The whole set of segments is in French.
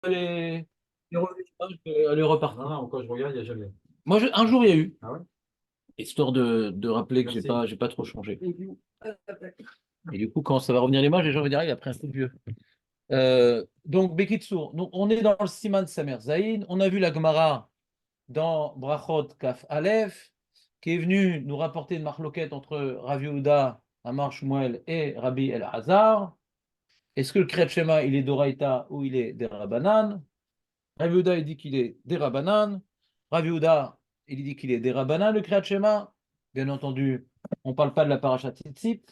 les revenus les repartir. Non, quand je regarde, il n'y a jamais. Moi, un jour, il y a eu, Ah ouais? histoire de rappeler que Merci. j'ai pas trop changé. Et du coup, quand ça va revenir l'image, les gens vont dire, ah, il a pris un coup de vieux. Donc, Bekitsour, on est dans le Siman Samer Zaïn. On a vu la Gemara dans Brachot Kaf Aleph, qui est venu nous rapporter une marloquette entre Rav Yehuda, Amar Shmuel et Rabbi El Hazar. Est-ce que le Kriyat Shema, il est d'Oraïta ou il est des Rabbanan? Rav Yehuda, il dit qu'il est des Rabbanan. Rav Yehuda, il dit qu'il est des Rabbanan, le Kriyat Shema. Bien entendu, on ne parle pas de la parashat Tzitzit.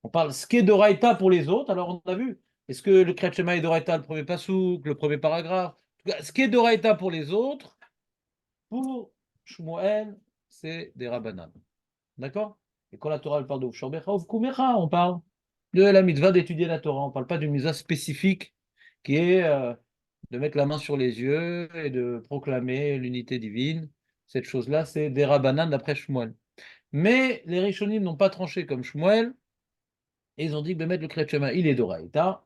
On parle ce qui est d'Oraïta pour les autres. Alors, on a vu, est-ce que le Kriyat Shema est d'Oraïta, le premier pasouk, le premier paragraphe? En tout cas, ce qui est d'Oraïta pour les autres, pour Shmuel, c'est des Rabbanan. D'accord? Et quand la Torah elle parle de Uvsharbecha, Uvkumecha, on parle de la mitzvah d'étudier la Torah. On ne parle pas d'une mitzvah spécifique qui est de mettre la main sur les yeux et de proclamer l'unité divine. Cette chose-là, c'est des Rabbanan d'après Shmuel. Mais les Rishonim n'ont pas tranché comme Shmuel et ils ont dit que mettre le Kriyat Shema, il est d'Oraïta.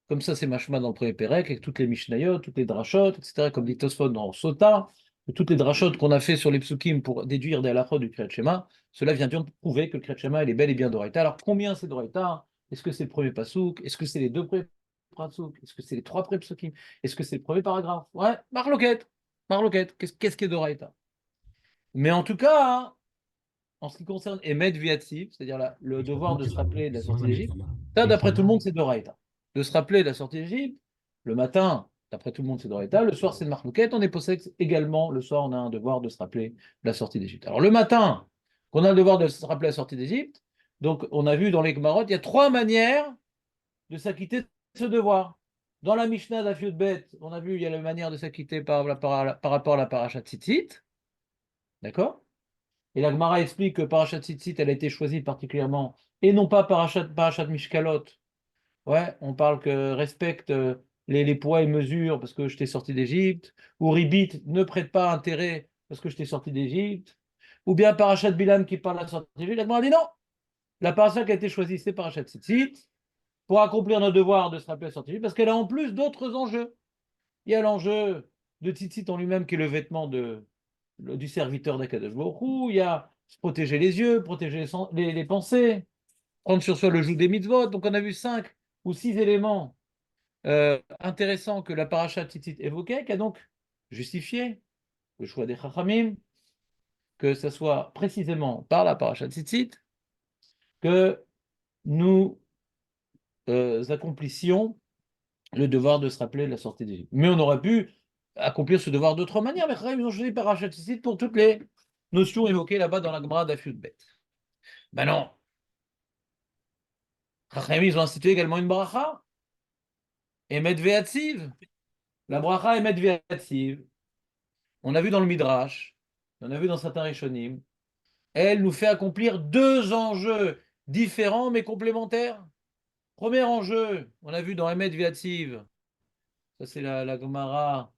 Comme ça, c'est machma dans le premier Pérec, avec toutes les Mishnayot, toutes les Drashot, etc., comme dit Tosfot dans Sota, toutes les Drashot qu'on a fait sur les psukim pour déduire des halachot du Kriyat Shema, cela vient bien de prouver que le Kriyat Shema, il est bel et bien d'Oraïta. Alors, combien c'est d'Oraïta? Est-ce que c'est le premier pasouk? Est-ce que c'est les deux premiers pasouks? Est-ce que c'est les trois premiers psukim? Est-ce que c'est le premier paragraphe? Ouais, marloquette. Marloquette. Qu'est-ce qui est d'Oraïta? Mais en tout cas, hein, en ce qui concerne Emet Viativ, c'est-à-dire le devoir de se rappeler de la sortie d'Égypte, ça, d'après tout le monde, c'est d'Oraïta. De se rappeler de la sortie d'Égypte, le matin, d'après tout le monde, c'est d'Oraïta, le soir, c'est de Marlouquette, on est possède également, le soir, on a un devoir de se rappeler de la sortie d'Égypte. Alors, le matin, qu'on a le devoir de se rappeler de la sortie d'Égypte, donc on a vu dans les Gemarot, il y a trois manières de s'acquitter de ce devoir. Dans la Mishnah d'Afiut Bet, on a vu, il y a la manière de s'acquitter par rapport à la paracha Tzitzit, d'accord? Et la Gemara explique que Parashat Tzitzit, elle a été choisie particulièrement, et non pas Parashat Mishkalot. Ouais, on parle que respecte les poids et mesures parce que je t'ai sorti d'Égypte, ou Ribit, ne prête pas intérêt parce que je t'ai sorti d'Égypte, ou bien Parashat Bilam qui parle de la sortie d'Égypte. La Gemara dit non, la Parashat qui a été choisie, c'est Parashat Tzitzit, pour accomplir nos devoirs de se rappeler la sortie d'Égypte, parce qu'elle a en plus d'autres enjeux. Il y a l'enjeu de Tzitzit en lui-même qui est le vêtement du serviteur d'Akadosh Baruch Hu. Il y a se protéger les yeux, protéger les pensées, prendre sur soi le joug des mitzvot. Donc on a vu 5 ou 6 éléments intéressants que la paracha Tzitzit évoquait, qui a donc justifié le choix des Chachamim, que ce soit précisément par la paracha Tzitzit que nous accomplissions le devoir de se rappeler de la sortie d'Égypte. Mais on aurait pu accomplir ce devoir d'autre manière, mais ils ont choisi paracha Tzitzit pour toutes les notions évoquées là-bas dans la Gemara d'Afiut Bet. Ben non, Chachamim, ils ont institué également une bracha, Emet Ve'atziv. La bracha Emet Ve'atziv, on a vu dans le Midrash, on a vu dans certains Rishonim, elle nous fait accomplir deux enjeux différents mais complémentaires. Premier enjeu, on a vu dans Emet Ve'atziv, ça c'est la Gemara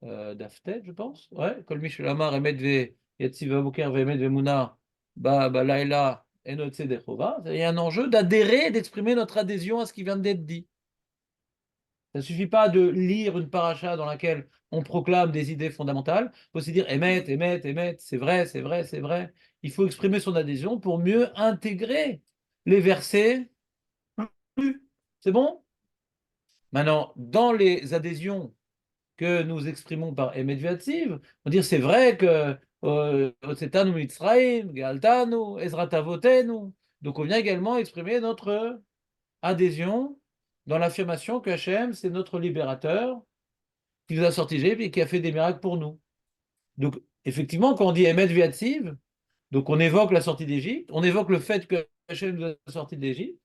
d'Aftet, je pense. Ouais, Kol Mishel Amar Emet Ve'atziv Aboker Ve'emet Ve'muna Ba Laila Enot Sedechova. Il y a un enjeu d'adhérer, d'exprimer notre adhésion à ce qui vient d'être dit. Ça ne suffit pas de lire une paracha dans laquelle on proclame des idées fondamentales. Il faut aussi dire émettre, émettre, émettre, c'est vrai, c'est vrai, c'est vrai. Il faut exprimer son adhésion pour mieux intégrer les versets. C'est bon? Maintenant, dans les adhésions que nous exprimons par Emet Viativ, on dit c'est vrai que Otsetanu Mitzrayim, Gealtanu, Ezrat Avotenu. Donc on vient également exprimer notre adhésion dans l'affirmation que Hachem, c'est notre libérateur, qui nous a sorti d'Égypte et qui a fait des miracles pour nous. Donc, effectivement, quand on dit Emet Viativ, donc on évoque la sortie d'Égypte, on évoque le fait que Hachem nous a sorti d'Égypte,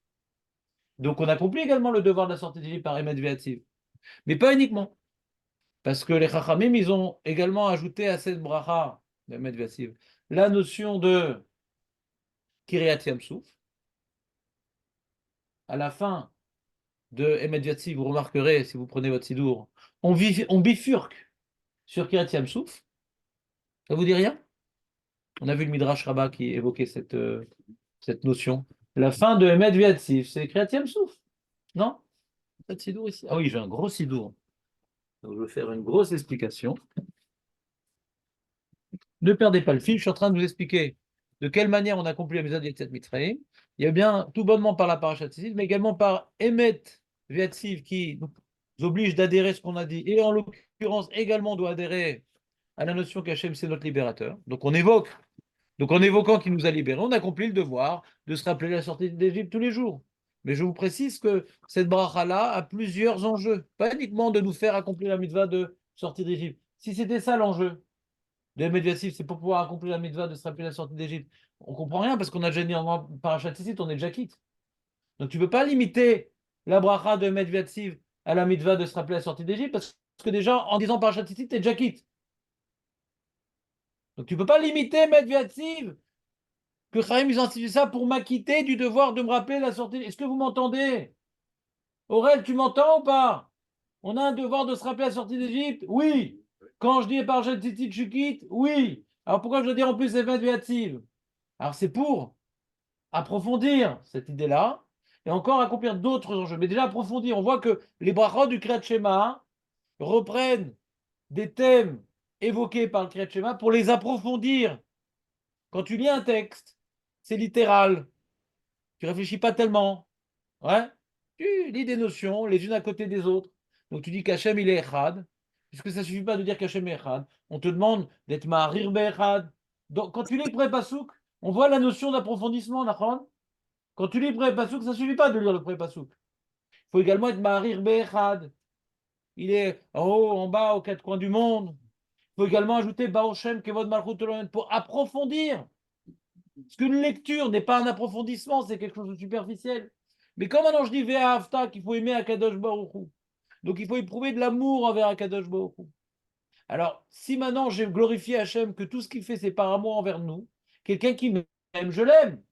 donc on accomplit également le devoir de la sortie d'Égypte par Emet Viativ. Mais pas uniquement, parce que les Chachamim, ils ont également ajouté à cette bracha d'Emet Viativ la notion de Kiryat Yamsouf. À la fin de Emet Viativ, vous remarquerez, si vous prenez votre sidour, on bifurque sur Kiryat Yamsouf. Ça vous dit rien? On a vu le Midrash Rabbah qui évoquait cette notion. La fin de Emet Viatzif, c'est Kriyat Yam Souf, non? Pas de sidour ici? Ah oui, j'ai un gros sidour. Donc, je vais faire une grosse explication. Ne perdez pas le fil, je suis en train de vous expliquer de quelle manière on accomplit la mitzvah d'Yetziat Mitzrayim. Il y a bien tout bonnement par la paracha Tzitzit, mais également par Emet Viatziv qui nous oblige d'adhérer à ce qu'on a dit, et en l'occurrence également doit adhérer à la notion qu'Hachem c'est notre libérateur. Donc on évoque, donc en évoquant qu'il nous a libérés, on accomplit le devoir de se rappeler la sortie d'Égypte tous les jours. Mais je vous précise que cette bracha-là a plusieurs enjeux, pas uniquement de nous faire accomplir la mitzvah de sortie d'Égypte. Si c'était ça l'enjeu, le médiatif, c'est pour pouvoir accomplir la mitzvah de se rappeler la sortie d'Égypte. On ne comprend rien parce qu'on a déjà dit en parachat ici, on est déjà quitte. Donc tu ne peux pas limiter la bracha de Medviatsiv à la mitzvah de se rappeler la sortie d'Égypte parce que déjà en disant parachat ici, tu es déjà quitte. Donc tu ne peux pas limiter Medviatsiv que Chaim ils ont institué ça pour m'acquitter du devoir de me rappeler la sortie. Est-ce que vous m'entendez? Aurel, tu m'entends ou pas? On a un devoir de se rappeler la sortie d'Égypte? Oui. Quand je dis parachat ici, je quitte? Oui. Alors pourquoi je dois dire en plus c'est Medviatsiv? Alors c'est pour approfondir cette idée-là et encore accomplir d'autres enjeux. Mais déjà approfondir, on voit que les brachot du Kriyat Shema reprennent des thèmes évoqués par le Kriyat Shema pour les approfondir. Quand tu lis un texte, c'est littéral, tu réfléchis pas tellement, ouais, tu lis des notions les unes à côté des autres. Donc tu dis qu'Hachem il est Echad, puisque ça suffit pas de dire qu'Hachem est Echad. On te demande d'être Maharir Be'echad. Donc quand tu lis le Pré-Pasouk, on voit la notion d'approfondissement, d'accord. Quand tu lis le Pré-Pasouk, ça ne suffit pas de lire le Pré-Pasouk. Il faut également être Maharir Be'echad. Il est en haut, en bas, aux quatre coins du monde. Il faut également ajouter Baoshem, Kevod Malchut Elohim pour approfondir. Parce qu'une lecture n'est pas un approfondissement, c'est quelque chose de superficiel. Mais comme maintenant je dis Ve'ahavta, qu'il faut aimer Akadosh Baruch Hu. Donc il faut éprouver de l'amour envers Akadosh Baruch Hu. Alors, si maintenant j'ai glorifié Hachem, que tout ce qu'il fait, c'est par amour envers nous, quelqu'un qui m'aime, je l'aime.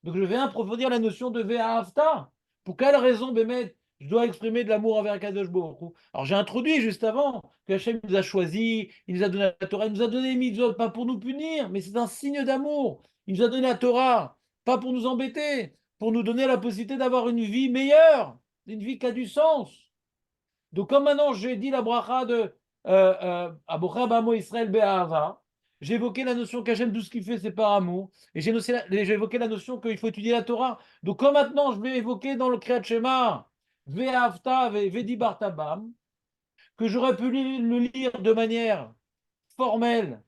Donc je vais approfondir la notion de Ve'ahavta. Pour quelle raison, Bémet, je dois exprimer de l'amour envers Kadosh Baruch Hu? Alors j'ai introduit juste avant que Hachem nous a choisis, il nous a donné la Torah, il nous a donné les mitzvot, pas pour nous punir, mais c'est un signe d'amour. Il nous a donné la Torah, pas pour nous embêter, pour nous donner la possibilité d'avoir une vie meilleure, une vie qui a du sens. Donc, comme maintenant j'ai dit la bracha de Abocha Bamo Israël Be'ahava, j'ai évoqué la notion qu'Hachem, tout ce qu'il fait, c'est par amour. Et j'ai évoqué la notion qu'il faut étudier la Torah. Donc, comme maintenant je vais évoquer dans le Kriyat Shema, Ve'ahavta Ve'di Bartabam, que j'aurais pu le lire de manière formelle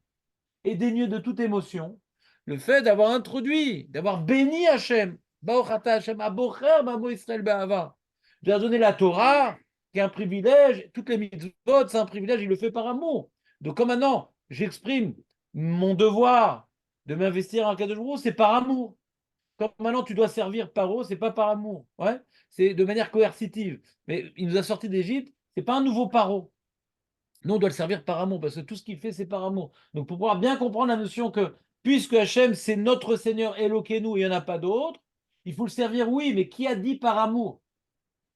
et dénuée de toute émotion, le fait d'avoir introduit, d'avoir béni Hachem, Baochata Hachem, Abocher Bamo Israël Be'ahava, de leur donner la Torah, qui est un privilège, toutes les mitzvot, c'est un privilège, il le fait par amour. Donc, comme maintenant, j'exprime mon devoir de m'investir en Kadosh Baruch Hu, c'est par amour. Comme maintenant, tu dois servir par eau, c'est pas par amour. Ouais, c'est de manière coercitive. Mais il nous a sorti d'Égypte, c'est pas un nouveau paro. Nous, on doit le servir par amour, parce que tout ce qu'il fait, c'est par amour. Donc, pour pouvoir bien comprendre la notion que, puisque Hachem, c'est notre Seigneur Elokeinu, il n'y en a pas d'autre, il faut le servir, oui, mais qui a dit par amour?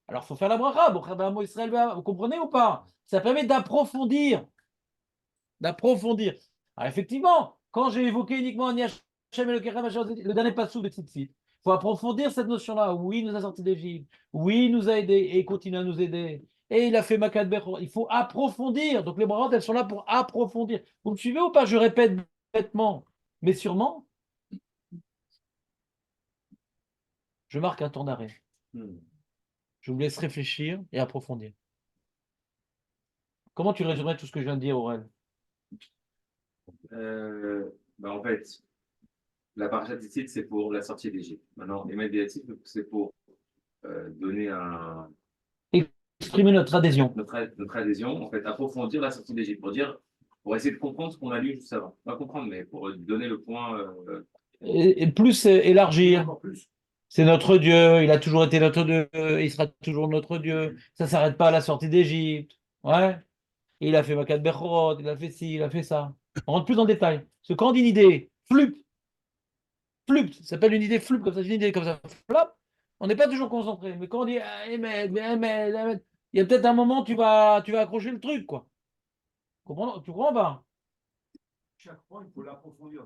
Alors, il faut faire la bracha, vous comprenez ou pas? Ça permet d'approfondir. D'approfondir. Alors, effectivement, quand j'ai évoqué uniquement Ani Hashem et le dernier passou de Tzitzit, il faut approfondir cette notion-là. Oui, il nous a sortis d'Égypte. Oui, il nous a aidés et il continue à nous aider. Et il a fait Makat Bechor. Il faut approfondir. Donc, les brachot, elles sont là pour approfondir. Vous me suivez ou pas? Je répète bêtement, mais sûrement, je marque un temps d'arrêt. Je vous laisse réfléchir et approfondir. Comment tu résumerais tout ce que je viens de dire, Aurel? En fait, la paracha ici, c'est pour la sortie d'Égypte. Maintenant, les médiatifs, c'est pour donner Exprimer notre adhésion. notre adhésion, en fait, approfondir la sortie d'Égypte, pour essayer de comprendre ce qu'on a lu juste avant. Pas comprendre, mais pour donner le point. Et plus élargir. Encore plus. C'est notre Dieu, il a toujours été notre Dieu, il sera toujours notre Dieu. Ça ne s'arrête pas à la sortie d'Égypte. Ouais. Et il a fait Makat Bechorot, il a fait ci, il a fait ça. On rentre plus dans le détail. Parce que quand on dit une idée, ça s'appelle une idée flup, comme ça, une idée comme ça, flop, on n'est pas toujours concentré. Mais quand on dit il y a peut-être un moment, tu vas accrocher le truc, quoi. Tu comprends pas? Chaque fois, il faut l'approfondir.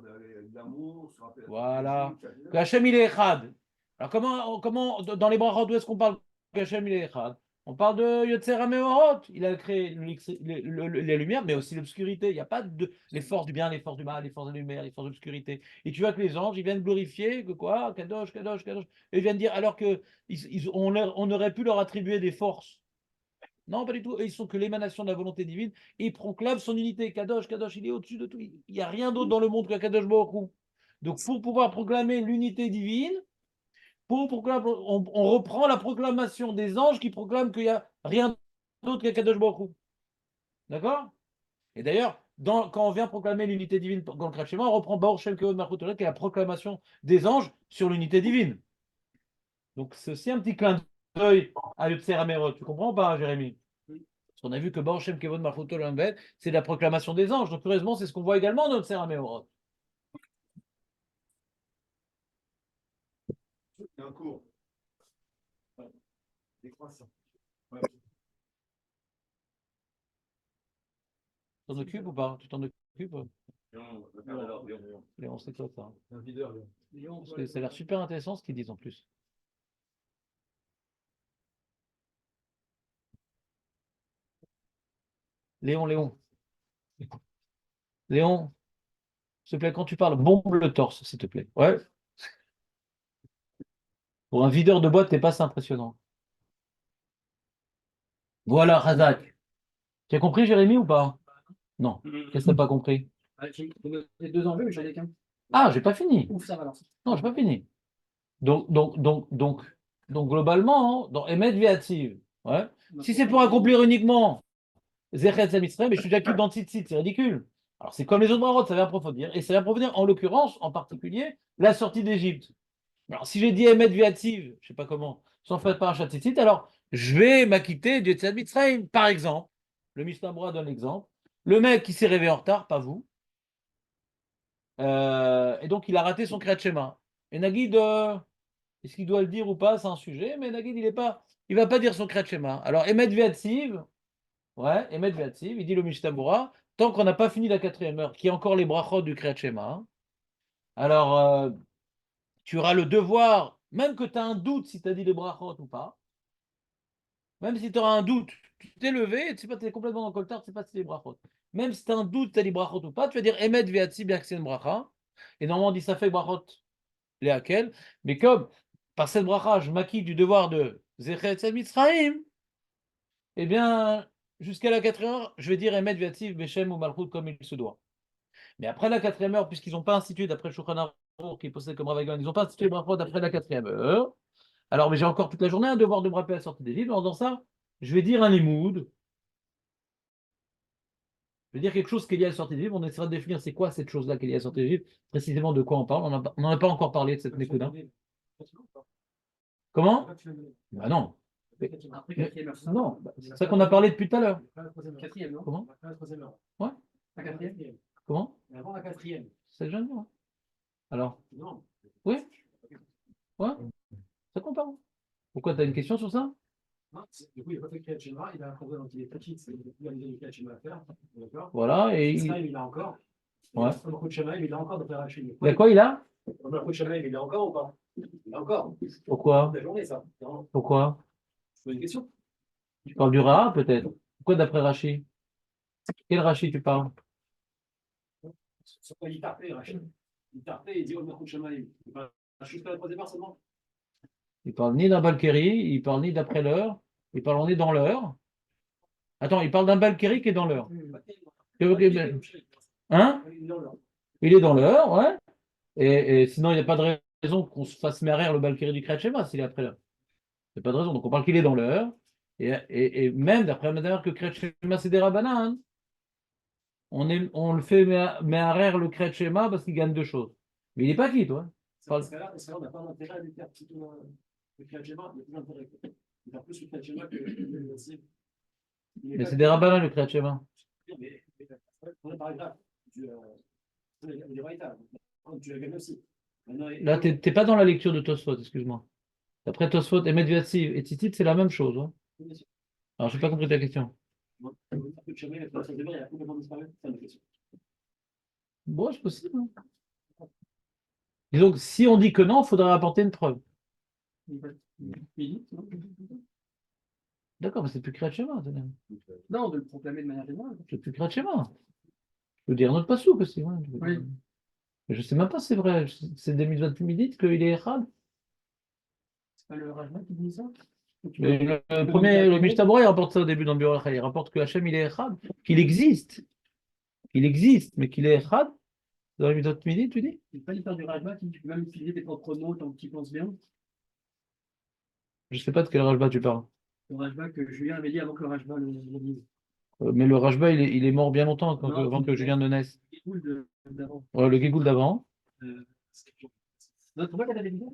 L'amour, se rappeler. Voilà. Que Hachem, il est Echad. Alors, comment dans les brachot, où est-ce qu'on parle que Hachem, il est Echad? On parle de Yotzer HaMeorot. Il a créé les lumières, mais aussi l'obscurité. Il n'y a pas de les forces du bien, les forces du mal, les forces de la lumière, les forces de l'obscurité. Et tu vois que les anges, ils viennent glorifier que quoi? Kadosh, Kadosh, Kadosh. Et ils viennent dire, alors que on aurait pu leur attribuer des forces. Non, pas du tout. Ils sont que l'émanation de la volonté divine. Et ils proclament son unité. Kadosh, Kadosh, il est au-dessus de tout. Il n'y a rien d'autre dans le monde que Kadosh Baruch Hu. Donc, pour pouvoir proclamer l'unité divine, on reprend la proclamation des anges qui proclament qu'il n'y a rien d'autre qu'Akadosh Baruch Hu. D'accord? Et d'ailleurs, quand on vient proclamer l'unité divine dans le Kriyat Shema, on reprend Baruch Shem Kevod Malchut Torah, qui est la proclamation des anges sur l'unité divine. Donc, c'est aussi un petit clin d'œil à Yotzer HaMeorot. Tu comprends ou pas, Jérémy? Parce qu'on a vu que Baruch Shem Kevod Malchut Torah, c'est la proclamation des anges. Donc, heureusement, c'est ce qu'on voit également dans Yotzer HaMeorot. Il y a un cours. Ouais. Décroissant. Ouais. Tu t'en occupes ou pas? Tu t'en occupes? Léon. Léon, c'est toi, ça. Un videur, Léon. Parce que ça a l'air super intéressant ce qu'ils disent en plus. Léon. Léon, s'il te plaît, quand tu parles, bombe le torse, s'il te plaît. Ouais. Pour un videur de boîte, t'es pas si impressionnant. Voilà, Razak. Tu as compris, Jérémy, ou pas? Non. Qu'est-ce que t'as pas compris? J'ai deux enjeux, mais j'en ai qu'un. Ah, j'ai pas fini. Ouf, ça va alors. Non, j'ai pas fini. Donc globalement, dans Emet Viativ, ouais. Si c'est pour accomplir uniquement Zechet Samitzrem, mais je suis déjà dans Tzitzit, c'est ridicule. Alors c'est comme les autres bravots, ça va approfondir. Et ça va approfondir, en l'occurrence, en particulier, la sortie d'Égypte. Alors si j'ai dit Emet Viativ, je sais pas comment, sans faire parachat Tzitzit, alors je vais m'acquitter du Tzad Mitzrayim. Par exemple, le Mishnah Berurah donne l'exemple. Le mec qui s'est réveillé en retard, pas vous, et donc il a raté son Kriyat Shema. Et Nagid, est-ce qu'il doit le dire ou pas, c'est un sujet, mais Nagid, il va pas dire son Kriyat Shema. Alors Emet Viativ, ouais, Emet Viativ, il dit le Mishnah Berurah, tant qu'on n'a pas fini la quatrième heure, qui est encore les brachot du Kriyat Shema, alors tu auras le devoir, même que tu as un doute si tu as dit les brachot ou pas, même si tu auras un doute, tu t'es levé, tu sais pas, tu es complètement dans le coltard, tu sais pas si c'est les brachot. Même si tu as un doute, tu as dit brachot ou pas, tu vas dire Emet Viativ, bien que c'est une bracha. Et normalement, on dit ça fait brachot les hakel. Mais comme par cette bracha, je m'acquitte du devoir de Zechet Mitzrayim, eh bien, jusqu'à la 4e heure, je vais dire Emet Viativ, Beshem ou Malchut comme il se doit. Mais après la 4e heure, puisqu'ils n'ont pas institué, d'après Shulchan Aruch, qui possède comme Ravagan, ils n'ont pas institué le brachot d'après la 4e heure. Alors, mais j'ai encore toute la journée un devoir de me rappeler à la sortie des livres. En faisant ça, je vais dire un limoud. Je vais dire quelque chose qui est lié à la sortie des livres. On essaiera de définir c'est quoi cette chose-là qui est liée à la sortie des livres, précisément de quoi on parle. On n'en a pas encore parlé de cette Nekuda. Comment? Bah non. Après quatrième heure. Non, c'est ça qu'on a parlé depuis tout à l'heure. Quatrième, non? Comment? Après la troisième heure. Ouais. La quatrième? Comment? Mais avant la quatrième. C'est ça que je viens de dire, hein. Alors? Non. Oui? Ouais? Ça compte pas. Pourquoi tu as une question sur ça? Non, du coup, il n'a pas fait le Kriyat Shema, il a un problème quand il est petit, c'est il a le Kriyat Shema à faire. D'accord? Voilà, et Israël, il a encore. Ouais. Le Malchut Shemaim, il a encore de faire la Chine. il y a quoi il a? Le Malchut Shemaim, il a encore ou pas? Il a encore. Pourquoi? La journée, ça. Non, Pourquoi? je pose une question. Tu parles du Ra, peut-être? Pourquoi d'après Rashi? Quel Rashi tu parles? Sur quoi il tarpé, Rachid? Il tarpé, il dit au Malchut Shemaim. Jusqu'à la troisième heure seulement. Il parle ni d'un Balkéri, il parle ni d'après l'heure, il parle on est dans l'heure. Attends, il parle d'un Balkéri qui est dans l'heure. Hein? Il est dans l'heure, ouais. Et sinon, il n'y a pas de raison qu'on se fasse merrer le Balkéri du Kriyat Shema s'il est après l'heure. Il n'y a pas de raison. Donc on parle qu'il est dans l'heure. Et même d'après Madame que Kriyat Shema c'est des Rabbanan, on le fait merrer le Kriyat Shema parce qu'il gagne deux choses. Mais il n'est pas quitte, ouais. Dans ce cas-là, on n'a pas d'intérêt à lui faire plutôt le Kriyat Shema, il y a plus d'intérêt. Il fait plus le Kriyat Shema que le Nassim. Mais c'est des Rabbanan le Kriyat Shema. Mais on est paragraphe. Tu l'as gagné aussi. Là, tu n'es pas dans la lecture de Tosfot, excuse-moi. D'après Tosfot et Medviatsiv et Tzitzit, c'est la même chose, hein. Alors, je n'ai pas compris ta question. Bon, c'est possible, hein. Disons que si on dit que non, il faudrait apporter une preuve. D'accord, mais c'est plus Kriyat Shema. Non, de le proclamer de manière générale. C'est plus Kriyat Shema. Je veux dire notre pasouk aussi. Ouais. Oui. Je sais même pas, c'est vrai. C'est des mitzvot dites qu'il est Echad. C'est pas le Rajma qui dit ça? Mais le premier, le Mishnah Berurah, il rapporte ça au début dans le Berurah. Il rapporte que Hachem, il est Echad, qu'il existe. Qu'il existe, mais qu'il est Echad. Dans les mitzvot midi, tu dis? C'est pas l'histoire du Rajma qui dit que tu peux même utiliser tes propres mots tant que tu y penses bien. Je sais pas de quel Rajba tu parles. Le Rajma que Julien avait dit avant que le Rajma le dise. Mais le Rajba, il est mort bien longtemps Non, avant que Julien ne naisse. c'est cool d'avant. Ouais, le Gégoul d'avant. Non, pourquoi t'avais dit ça?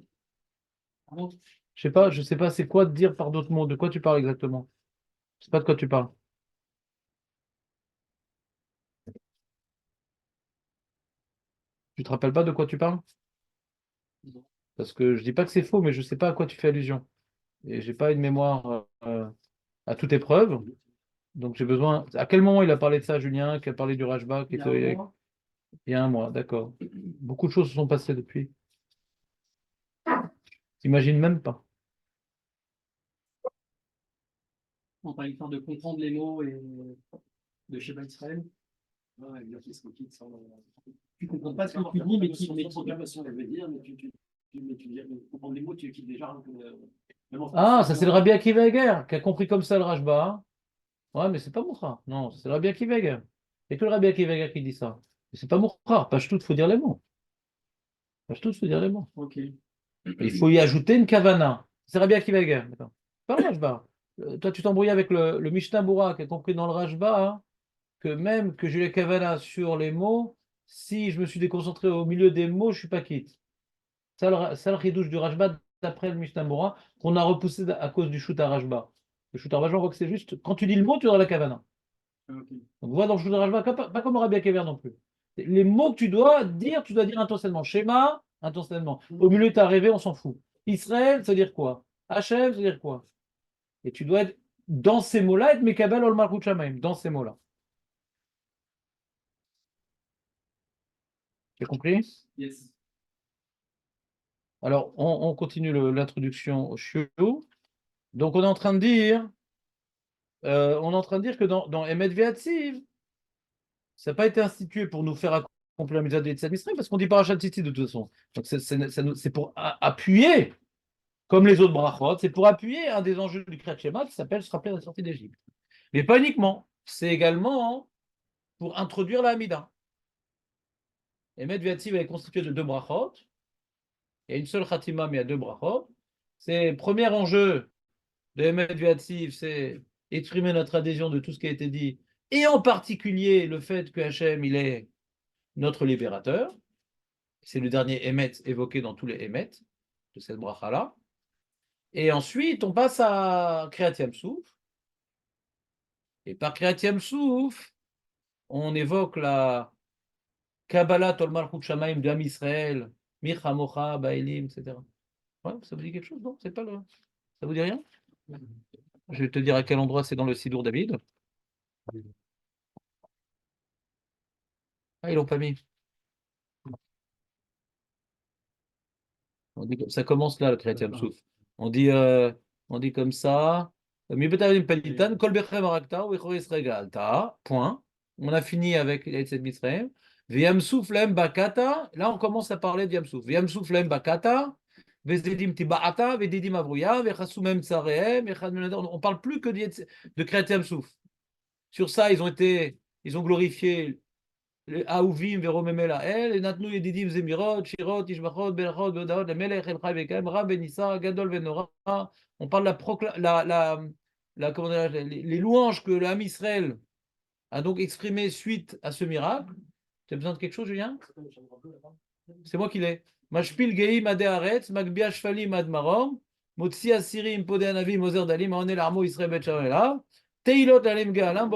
Avant. Je sais pas, c'est quoi de dire par d'autres mots? De quoi tu parles exactement? Je sais pas de quoi tu parles. Tu te rappelles pas de quoi tu parles? Non. Parce que je dis pas que c'est faux, mais je sais pas à quoi tu fais allusion. Et j'ai pas une mémoire à toute épreuve. Donc j'ai besoin. À quel moment il a parlé de ça, Julien, qui a parlé du Rajba, qui Il y a un était mois, il y a un mois, d'accord. Beaucoup de choses se sont passées depuis. T'imagines même pas. on parlait de comprendre les mots et de Sheba Israël. Ouais, l'exercice qui sans. Tu comprends pas ce que tu dis, mais tu proclamation, elle veut dire, mais tu comprends les mots, tu quittes déjà. Ah, ça c'est le Rabbi Akiva Eger, qui a compris comme ça le Rajba. Hein. Ouais, mais c'est pas Moucha. Non, c'est le Rabbi Akiva Eger. Il n'y a que le Rabbi Akiva Eger qui dit ça. Mais c'est pas Moucha. Pashtout, il faut dire les mots. Pashtout, il faut dire les mots. Ok. Il faut y ajouter une kavana. C'est Rabbi Akiva Eger. D'accord. Pas le Rajba. Toi, tu t'embrouilles avec le Mishnah Berurah qui a compris dans le Rajba hein, que même que j'ai les kavana sur les mots, si je me suis déconcentré au milieu des mots, je suis pas quitte. Ça, le chidouche du Rajba d'après le Mishnah Berurah qu'on a repoussé à cause du shoot à Rajba. Le shoot à Rajba, on voit que c'est juste quand tu dis le mot, tu auras la kavana. Ok. Donc, vois dans le shoot à Rajba, pas comme Rabbi Akiva non plus. Les mots que tu dois dire intentionnellement. Schéma, intentionnellement. Au milieu, tu as rêvé, on s'en fout. Israël, ça veut dire quoi? Hachem, ça veut dire quoi? Et tu dois être dans ces mots-là, être Mekabel ol Malchut Shamayim, dans ces mots-là. Tu as compris? Yes. Alors, on continue l'introduction au shiur. Donc, on est en train de dire, que dans Emet Ve'atziv, ça n'a pas été institué pour nous faire accomplir la mitzvah de Yitzhak Mitzrayim, parce qu'on dit Parashat Tzitzit de toute façon. Donc, c'est pour appuyer, comme les autres brachot, c'est pour appuyer un des enjeux du Kriyat Shema qui s'appelle se rappeler la sortie d'Égypte. Mais pas uniquement. C'est également pour introduire la Hamida. Emet Ve'atziv est constitué de deux brachot. Il y a une seule khatima, mais il y a deux brachot. C'est premier enjeu de Emet Ve'atziv, c'est exprimer notre adhésion de tout ce qui a été dit, et en particulier le fait que Hachem, il est notre libérateur. C'est le dernier Emet évoqué dans tous les Emet de cette bracha-là. Et ensuite, on passe à Kriyat Yam Souf. Et par Kriyat Yam Souf, on évoque la Kabbalah Tol Malchut Shamayim d'Am Israël, Micha Mocha, Baelim, etc. Ouais, ça vous dit quelque chose, non? C'est pas le... Ça vous dit rien? Je vais te dire à quel endroit c'est dans le Sidour David. Ah, ils l'ont pas mis. Ça commence là, le Kriyat Yam Souf. On dit comme ça. Point. On a fini avec Yetzet Mitzrayim. V'yamsouf lem bakata. Là, on commence à parler de Yamsouf. V'yamsouf lem bakata. V'zedim tibaata. V'dedim avruya. V'chasou mem tsarehem. On ne parle plus que de Kriyat Yamsouf. Sur ça, ils ont glorifié Aouvim, Veromemel El, et Natnou Yedidim Zemirot, Shirot, Ishbachot, Belachot, Beodaot, le Melech, El Chai Vekaim, Ra Benissa, Gadol Venora. On parle de comment les louanges que l'âme Israël a donc exprimées suite à ce miracle. Tu as besoin de quelque chose, Julien? C'est moi qui l'ai. Mashpil Geim Ade Haaretz, Magbia Shfalim Ad Marom, Motsi Asirim Podé Anavim, Moser Dalim, Aone Larmo Israël Bet Shamela. Teilot alem galam,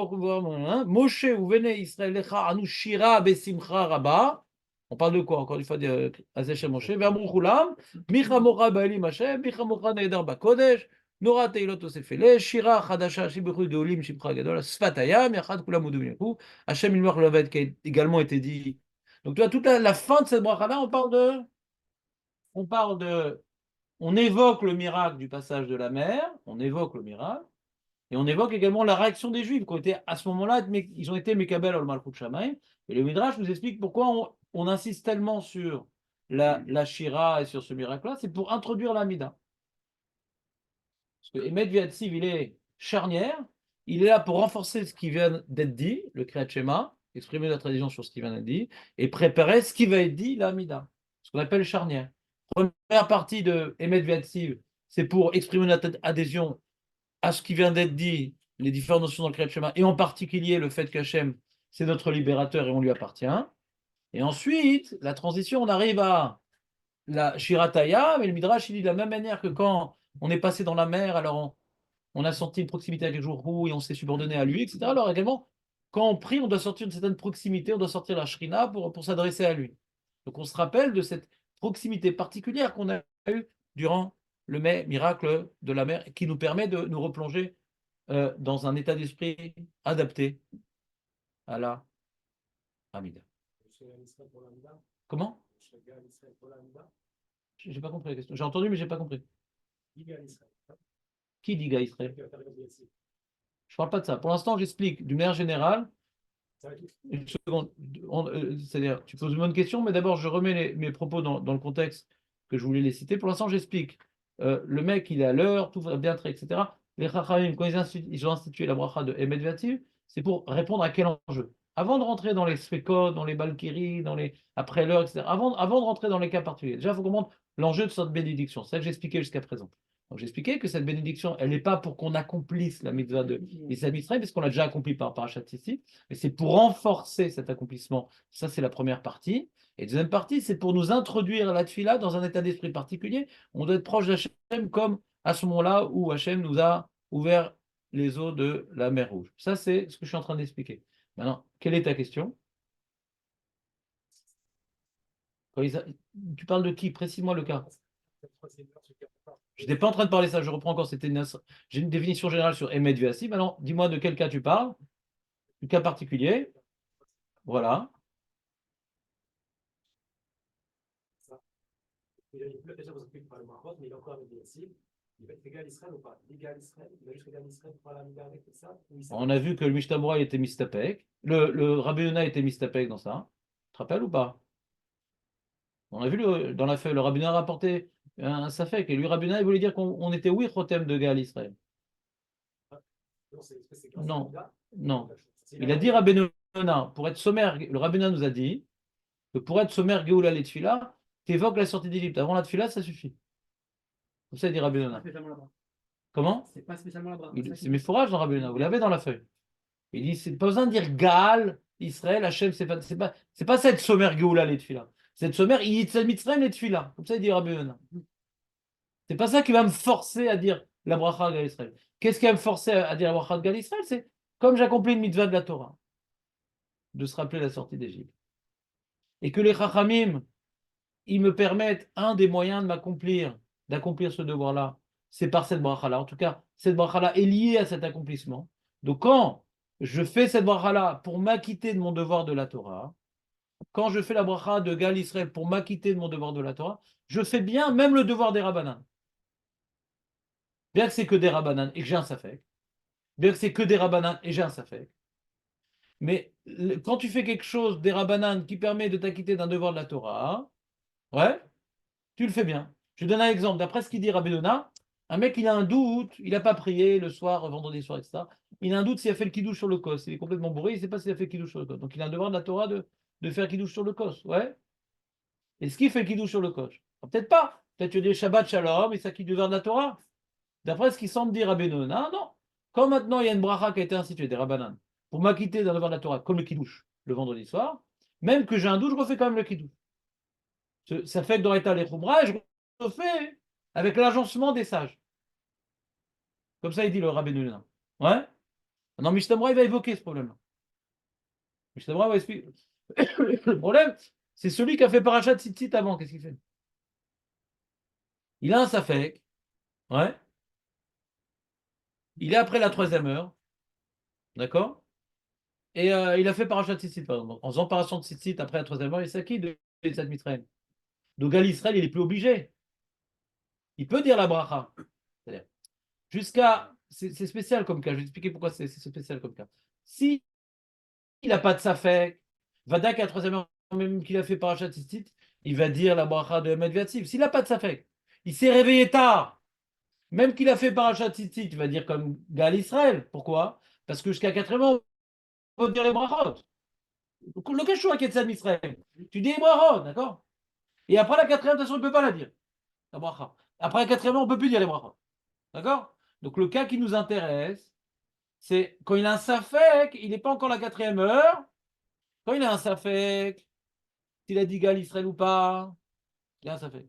Moshe ou Vene Israël lecha anu shira besimcha rabba. On parle de quoi encore une fois de Azeshem Moshe. Ve'amru chulam, micha mocha ba'elim Hashem, micha mocha neder ba'kodesh, nora teilot osefele, shira chadasha shibuchu deolim shibcha gadol, sfat hayam, yachad kulam udum yaku. Hashem ilmach levet qui a également été dit. Donc tu vois toute la fin de cette bracha-là, on évoque le miracle du passage de la mer, on évoque le miracle. Et on évoque également la réaction des Juifs qui ont été à ce moment-là, ils ont été Mekabel al Malchut Shamayim. Et le Midrash nous explique pourquoi on insiste tellement sur la Shira et sur ce miracle-là, c'est pour introduire l'Amida. Parce que Emet Viatziv, il est charnière, il est là pour renforcer ce qui vient d'être dit, le Kriyat Shema, exprimer la tradition sur ce qui vient d'être dit, et préparer ce qui va être dit, l'Amida, ce qu'on appelle charnière. Première partie de Emet Viatziv, c'est pour exprimer notre adhésion à ce qui vient d'être dit, les différentes notions dans le Kriyat Shema, et en particulier le fait qu'Hachem, c'est notre libérateur et on lui appartient. Et ensuite, la transition, on arrive à la Shirataya, mais le Midrash, il dit de la même manière que quand on est passé dans la mer, alors on a senti une proximité avec le jour et on s'est subordonné à lui, etc. Alors également, quand on prie, on doit sortir une certaine proximité, on doit sortir la Shrina pour s'adresser à lui. Donc on se rappelle de cette proximité particulière qu'on a eue durant le miracle de la mer, qui nous permet de nous replonger dans un état d'esprit adapté à la Hamida. Comment? J'ai pas compris la question. J'ai entendu, mais j'ai pas compris. Qui dit Gaï Israël? Je parle pas de ça. Pour l'instant, j'explique d'une manière générale. Une seconde. C'est-à-dire, tu poses une bonne question, mais d'abord, je remets mes propos dans le contexte que je voulais les citer. Pour l'instant, j'explique. Le mec, il est à l'heure, tout va bien, etc. Les Chachamim, quand ils ont institué la bracha de Emet Vativ, c'est pour répondre à quel enjeu? Avant de rentrer dans les Sfekot, dans les Balkiri, après l'heure, etc., avant de rentrer dans les cas particuliers, déjà, il faut comprendre l'enjeu de cette bénédiction. C'est ça que j'expliquais jusqu'à présent. Donc, j'expliquais que cette bénédiction, elle n'est pas pour qu'on accomplisse la mitzvah de Israël, parce qu'on l'a déjà accompli par Parashat Tzitzit, mais c'est pour renforcer cet accomplissement. Ça, c'est la première partie. Et la deuxième partie, c'est pour nous introduire la tefila dans un état d'esprit particulier. On doit être proche d'Hachem comme à ce moment-là où Hachem nous a ouvert les eaux de la mer Rouge. Ça, c'est ce que je suis en train d'expliquer. Maintenant, quelle est ta question? Tu parles de qui? Précise-moi le cas. Je n'étais pas en train de parler ça, je reprends encore. J'ai une définition générale sur Emet Viassi. Maintenant, dis-moi de quel cas tu parles. Du cas particulier. Voilà. Il a déjà vous occupé par le Maroc, mais il est encore avec Yassine. Il va être égal à Israël ou pas? L'égal à Israël, il va juste égal à Israël pour la Mida avec tout ça? On a vu que le Mishtabra était mistapek. Le Rabbi Yonah était mistapek dans ça. Tu te rappelles ou pas? On a vu dans la feuille, le Rabbi Yonah a rapporté un safek. Et lui, Rabbi Yonah, il voulait dire qu'on était oui, Chotem de Gaal Israël. Non, non. Il a dit Rabbi Yonah, pour être sommaire, le Rabbi Yonah nous a dit que pour être sommaire Géoula les Tfila, tu évoques la sortie d'Égypte. Avant la Tfila, ça suffit. Comme ça, il dit Rabbi Yonah. Comment? C'est pas spécialement là-bas. C'est mes fourrages dans Rabbi Yonah. Vous l'avez dans la feuille. Il dit, c'est pas besoin de dire Gaal, Israël, Hachem, c'est pas cette sommaire Géoula les Tfila. Cette sommaire, Yitzhak Mitzrayim les Tfila. Comme ça, il dit Rabbi Yonah. C'est pas ça qui va me forcer à dire la bracha Gal Israël. Qu'est-ce qui va me forcer à dire la bracha Gal Israël? C'est comme j'accomplis une mitzvah de la Torah, de se rappeler la sortie d'Égypte. Et que les Chachamim, ils me permettent un des moyens d'accomplir ce devoir-là, c'est par cette bracha-là. En tout cas, cette bracha-là est liée à cet accomplissement. Donc quand je fais cette bracha-là pour m'acquitter de mon devoir de la Torah, quand je fais la bracha de Gal Israël pour m'acquitter de mon devoir de la Torah, je fais bien même le devoir des Rabbanan. Bien que c'est que des Rabbanan et que j'ai un safek, bien que c'est que des Rabbanan et j'ai un safek, mais quand tu fais quelque chose des Rabbanan qui permet de t'acquitter d'un devoir de la Torah, ouais, tu le fais bien. Je donne un exemple. D'après ce qu'il dit Rabbi Yonah, un mec, il a un doute, il n'a pas prié le soir, vendredi soir, etc. Il a un doute s'il a fait le kidouche sur le kos. Il est complètement bourré, il ne sait pas s'il a fait le kidouche sur le kos. Donc il a un devoir de la Torah de faire kidouche sur le kos. Ouais. Est-ce qu'il fait le kidouche sur le kos? Peut-être pas. Peut-être que tu dis Shabbat Shalom et ça qui devoir de la Torah. D'après ce qu'il semble dire Rabbi Yonah, non. Comme maintenant il y a une bracha qui a été instituée, des Rabbanan, pour m'acquitter d'un devoir de la Torah, comme le kidouche, le vendredi soir, même que j'ai un doute, je refais quand même le kidouche. Ça fait que dans l'état les Khumra, je refais avec l'agencement des sages. Comme ça, il dit le Rabbi Yonah. Ouais. Non, Mishtabra, il va évoquer ce problème-là. Mishtabra va expliquer. Le problème, c'est celui qui a fait Parashat Tzitzit avant. Qu'est-ce qu'il fait? Il a un safek. Ouais. Il est après la 3e heure. D'accord? Et il a fait Parashat Tzitzit, par exemple. En faisant Parashat Tzitzit après la 3e heure, il s'acquitte de Yitzhak Mitzrayim. Donc, Gal Israël, il n'est plus obligé. Il peut dire la bracha. C'est-à-dire, jusqu'à c'est spécial comme cas. Je vais expliquer pourquoi c'est spécial comme cas. Si il n'a pas de safek, Vadak à 3e heure, même qu'il a fait parachat tzitzit, il va dire la bracha de Medviativ. S'il n'a pas de safek, il s'est réveillé tard, même qu'il a fait parachat tzitzit, il va dire comme Gal Israël. Pourquoi? Parce que jusqu'à 4e heure, on peut dire les brachot. Le Keshua qui est de Israël. Tu dis les brachot, d'accord? Et après la 4e, de toute façon, on ne peut pas la dire. La bracha. Après la 4e heure, on ne peut plus dire les brachot. D'accord? Donc le cas qui nous intéresse, c'est quand il a un safek, il n'est pas encore la 4e heure. Quand il a un safek, s'il a dit Gal Israël ou pas, il a un safek.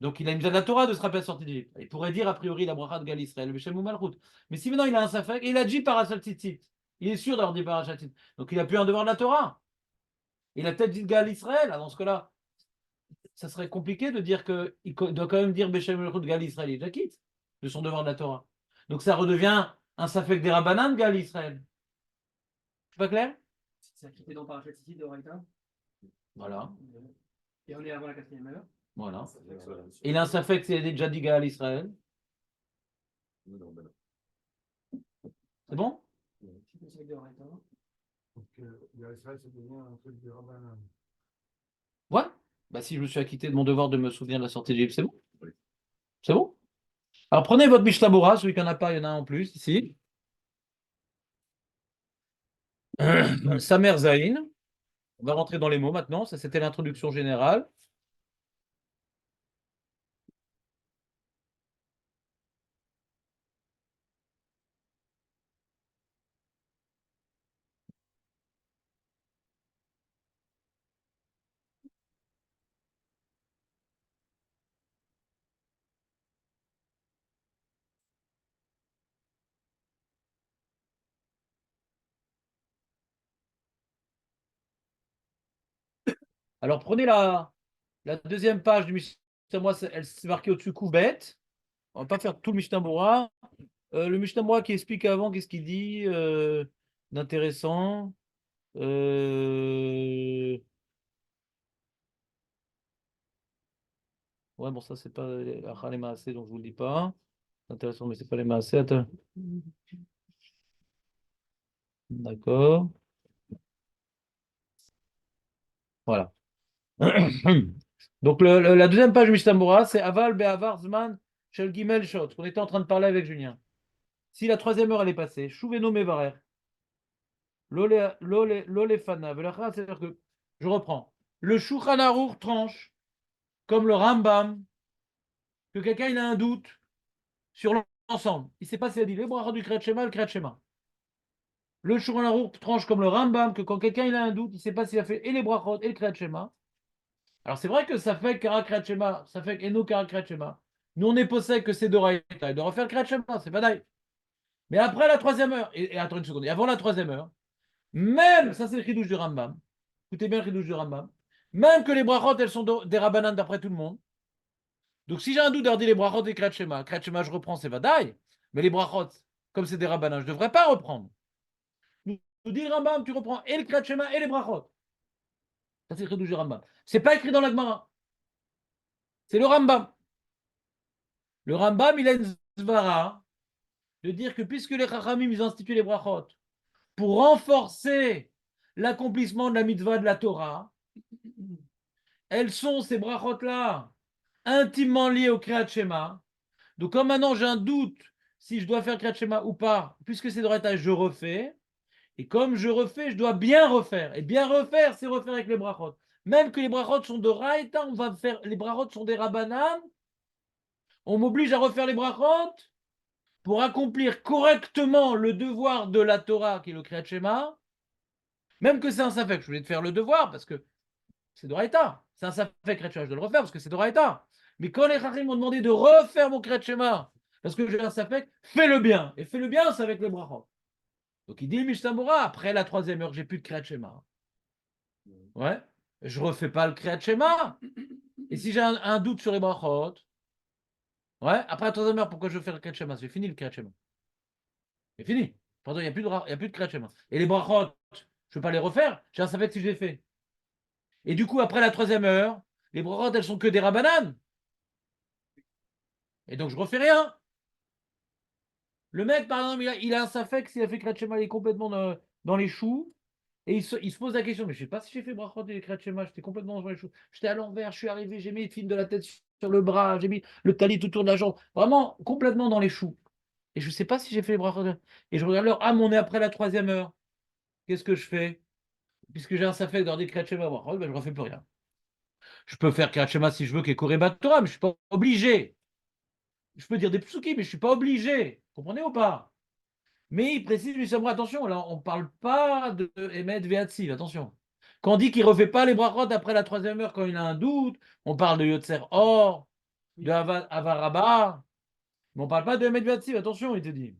Donc il a une de la Torah de se rappeler sortie d'Égypte. Il pourrait dire a priori la bracha de Gal Israël, le Beshem ou Malchut. Mais si maintenant il a un safek, il a dit parachat tzitzit. Il est sûr d'avoir dit parachat tzitzit. Donc il n'a plus un devoir de la Torah. Il a peut-être dit Gal Israël. Dans ce cas-là, ça serait compliqué de dire qu'il doit quand même dire Beshem ou Malchut Gal Israël. Il déjà quitte de son devoir de la Torah. Donc ça redevient un safek des Rabbanan Gal Israël. C'est pas clair? C'est acquitté dans Parachat Tzitzit de Oraïta. Voilà. Et on est avant la 4e heure. Voilà. Et il a un safek, c'est déjà dit Gal Israël. C'est bon? C'est le safek de Oraïta. Donc, Israël, ça devient un truc de Rabbanan. Ouais. Bah, si je me suis acquitté de mon devoir de me souvenir de la sortie d'Égypte, c'est bon? C'est bon? Alors prenez votre Mishnah Bora, celui qui n'en a pas, il y en a un en plus ici. Samer Zain. On va rentrer dans les mots maintenant. Ça, c'était l'introduction générale. Alors prenez la deuxième page du Mishnah Bora, elle s'est marquée au-dessus Koubet. On ne va pas faire tout le Mishnah Bora. Le Mishnah Bora qui explique avant, qu'est-ce qu'il dit d'intéressant. Ouais, bon, ça, c'est pas les Maasé, donc je vous le dis pas. C'est intéressant, mais c'est pas les Maasé. Attends. D'accord. Voilà. Donc, la deuxième page du Mishnah Bora, c'est Aval Be'avar Zman Shel Gimel Shot, qu'on était en train de parler avec Julien. Si la 3e heure, elle est passée, Chouveno Mevarer, Lolefana, c'est-à-dire que, je reprends, le Shulchan Aruch tranche, comme le Rambam, que quelqu'un il a un doute sur l'ensemble. Il ne sait pas s'il a dit les brachot du Kriyat Shema, le Kriyat Shema. Le Shulchan Aruch tranche comme le Rambam, que quand quelqu'un il a un doute, il ne sait pas s'il a fait et les brachot et le Kriyat Shema. Alors c'est vrai que ça fait Kara Kriyat Shema, ça fait Eno Kara Kriyat Shema. Nous on est possède que c'est d'Oraïta, il doit refaire le Kriyat Shema, c'est pas d'ail. Mais après la 3e heure, et attends une seconde, et avant la 3e heure, même, ça c'est le Chidouche du Rambam, écoutez bien le Chidouche du Rambam, même que les brachot elles sont des Rabbanan d'après tout le monde. Donc si j'ai un doute d'avoir dit les brachot et Kriyat Shema je reprends, c'est Vadaï, mais les brachot, comme c'est des Rabbanan, je ne devrais pas reprendre. Nous dit le Rambam, tu reprends et le Kriyat Shema et les brachot. Ça c'est le Chidouche du Rambam. C'est pas écrit dans la Gemara. C'est le Rambam. Le Rambam, il a une zvara de dire que puisque les Chachamim, ils ont institué les brachot pour renforcer l'accomplissement de la mitzvah de la Torah, elles sont, ces brachot-là, intimement liées au Kriyat Shema. Donc, comme maintenant j'ai un doute si je dois faire Kriyat Shema ou pas, puisque c'est de je refais. Et comme je refais, je dois bien refaire. Et bien refaire, c'est refaire avec les brachot. Même que les brachot sont de Raïta, on va faire, les brachot sont des Rabbanan, on m'oblige à refaire les brachot pour accomplir correctement le devoir de la Torah, qui est le Kriyat Shema, même que c'est un safek, je voulais te faire le devoir, parce que c'est d'Oraïta. C'est un safek Kriyat Shema, je dois le refaire, parce que c'est d'Oraïta. Mais quand les Chachim m'ont demandé de refaire mon Kriyat Shema, parce que j'ai un safek, fais-le bien. Et fais-le bien, c'est avec les brachot. Donc il dit le Mishnah Bora, après la 3e heure, j'ai plus de Kriyat Shema. Ouais, je refais pas le Kriyat Shema. Et si j'ai un doute sur les brachot, ouais, après la 3e heure, pourquoi je fais le Kriyat Shema? C'est fini le Kriyat Shema. C'est fini. Pardon, il n'y a plus de Kriyat Shema. Et les brachot, je ne peux pas les refaire. J'ai un safek si je les fais. Et du coup, après la 3e heure, les brachot, elles sont que des Rabbanan. Et donc, je refais rien. Le mec, par exemple, il a un safek, s'il a fait Kriyat Shema, il est complètement dans les choux. Et il se pose la question, mais je ne sais pas si j'ai fait Brachot et Kriyat Shema, j'étais complètement dans les choux. J'étais à l'envers, je suis arrivé, j'ai mis les fils de la tête sur le bras, j'ai mis le talit autour de la jambe. Vraiment, complètement dans les choux. Et je ne sais pas si j'ai fait les Brachot. Et je regarde l'heure, ah, mais on est après la 3e heure. Qu'est-ce que je fais? Puisque j'ai un safek d'ordi Kriyat Shema, Brachot, ben, je ne refais plus rien. Je peux faire Kriyat Shema si je veux, qui est Korébat Torah, mais je ne suis pas obligé. Je peux dire des psukim, mais je ne suis pas obligé. Comprenez ou pas? Mais il précise, lui, attention, là, on ne parle pas de Emed Veatsiv, attention. Quand on dit qu'il ne refait pas les brachot après la 3e heure quand il a un doute, on parle de Yotzer Or, de Avaraba, mais on ne parle pas de Emed Veatsiv, attention, il te dit.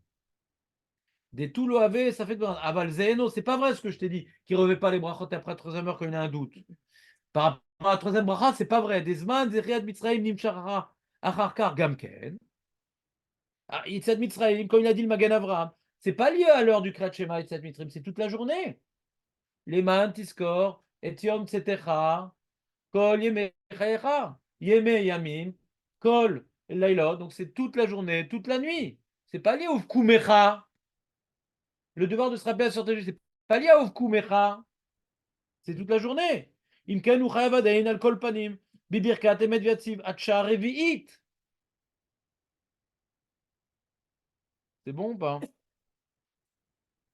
Des tout l'OAV, ça fait de Aval Zeno, c'est pas vrai ce que je t'ai dit, qu'il ne refait pas les brachot après la 3e heure quand il a un doute. Par rapport à la 3e bracha, c'est pas vrai. Desman, Zeriad Mitzraim, Nimshara, Acharkar, Gamken. Yitzhak Mitzraim, comme il a dit le Magan Avraham, c'est pas lié à l'heure du Kriyat Shema Yitzhak Mitzraim, c'est toute la journée. Leman Tiskor, Etiom Tsetecha, Kol Yemechecha, Yeme Yamim, Kol Lailot, donc c'est toute la journée, toute la nuit. C'est pas lié au Vkumecha. Le devoir de se rappeler à la sortie, c'est pas lié au Vkumecha. C'est toute la journée. Imken ou Chayavadain al Kol Panim, Bibirkat Emet Viatziv, Acha Revi'it. C'est bon ou pas?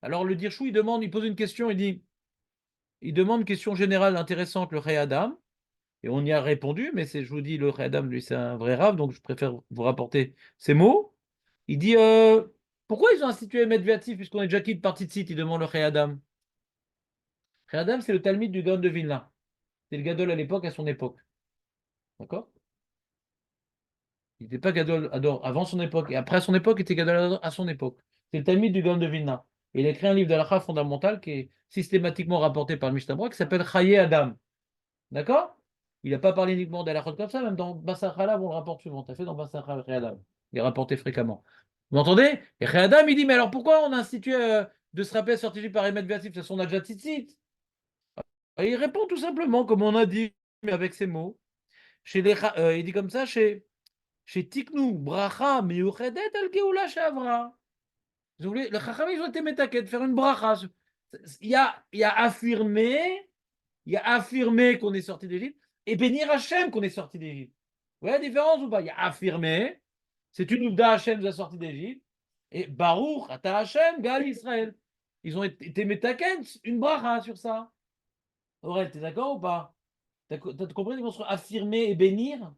Alors le Dirchou, il pose une question, il demande une question générale intéressante, le Ré Adam, et on y a répondu, mais je vous dis, le Ré Adam, lui, c'est un vrai rave, donc je préfère vous rapporter ces mots. Il dit, pourquoi ils ont institué Medviatif, puisqu'on est déjà quitté partie de site, il demande le Ré Adam. Ré Adam, c'est le Talmud du Gaon de Vilna. C'est le Gadol à l'époque, à son époque. D'accord? Il n'était pas Gadol avant son époque, et après son époque, il était Gadol à son époque. C'est le Talmud du Gaon de Vilna. Et il a écrit un livre d'Alakha fondamental qui est systématiquement rapporté par le Mishnah Berurah, qui s'appelle Chaye Adam. D'accord? Il n'a pas parlé uniquement d'Alachot comme ça, même dans Bassar Khalab, on le rapporte souvent. Tu as fait dans Bassar Khalab, Adam. Il est rapporté fréquemment. Vous m'entendez? Et Adam, il dit, mais alors pourquoi on a institué de se rappeler sorti par Emet Beatif? De toute façon, on a déjà tzitzit. Et il répond tout simplement, comme on a dit, mais avec ces mots. Il dit comme ça, chez Tiknu, Bracha, Miuchedet, Al Geoula Shavra. Les Chachamim, ils ont été métaqués de faire une bracha. Il y a affirmé qu'on est sorti d'Égypte et bénir Hachem qu'on est sorti d'Égypte. Vous voyez la différence ou pas? Il y a affirmé, c'est une Ouvda Hachem nous a sorti d'Égypte, et Baruch, Ata Hachem, Gal Israël. Ils ont été métaken, une bracha sur ça. Aurel, t'es d'accord ou pas? T'as compris qu'ils vont se affirmer et bénir?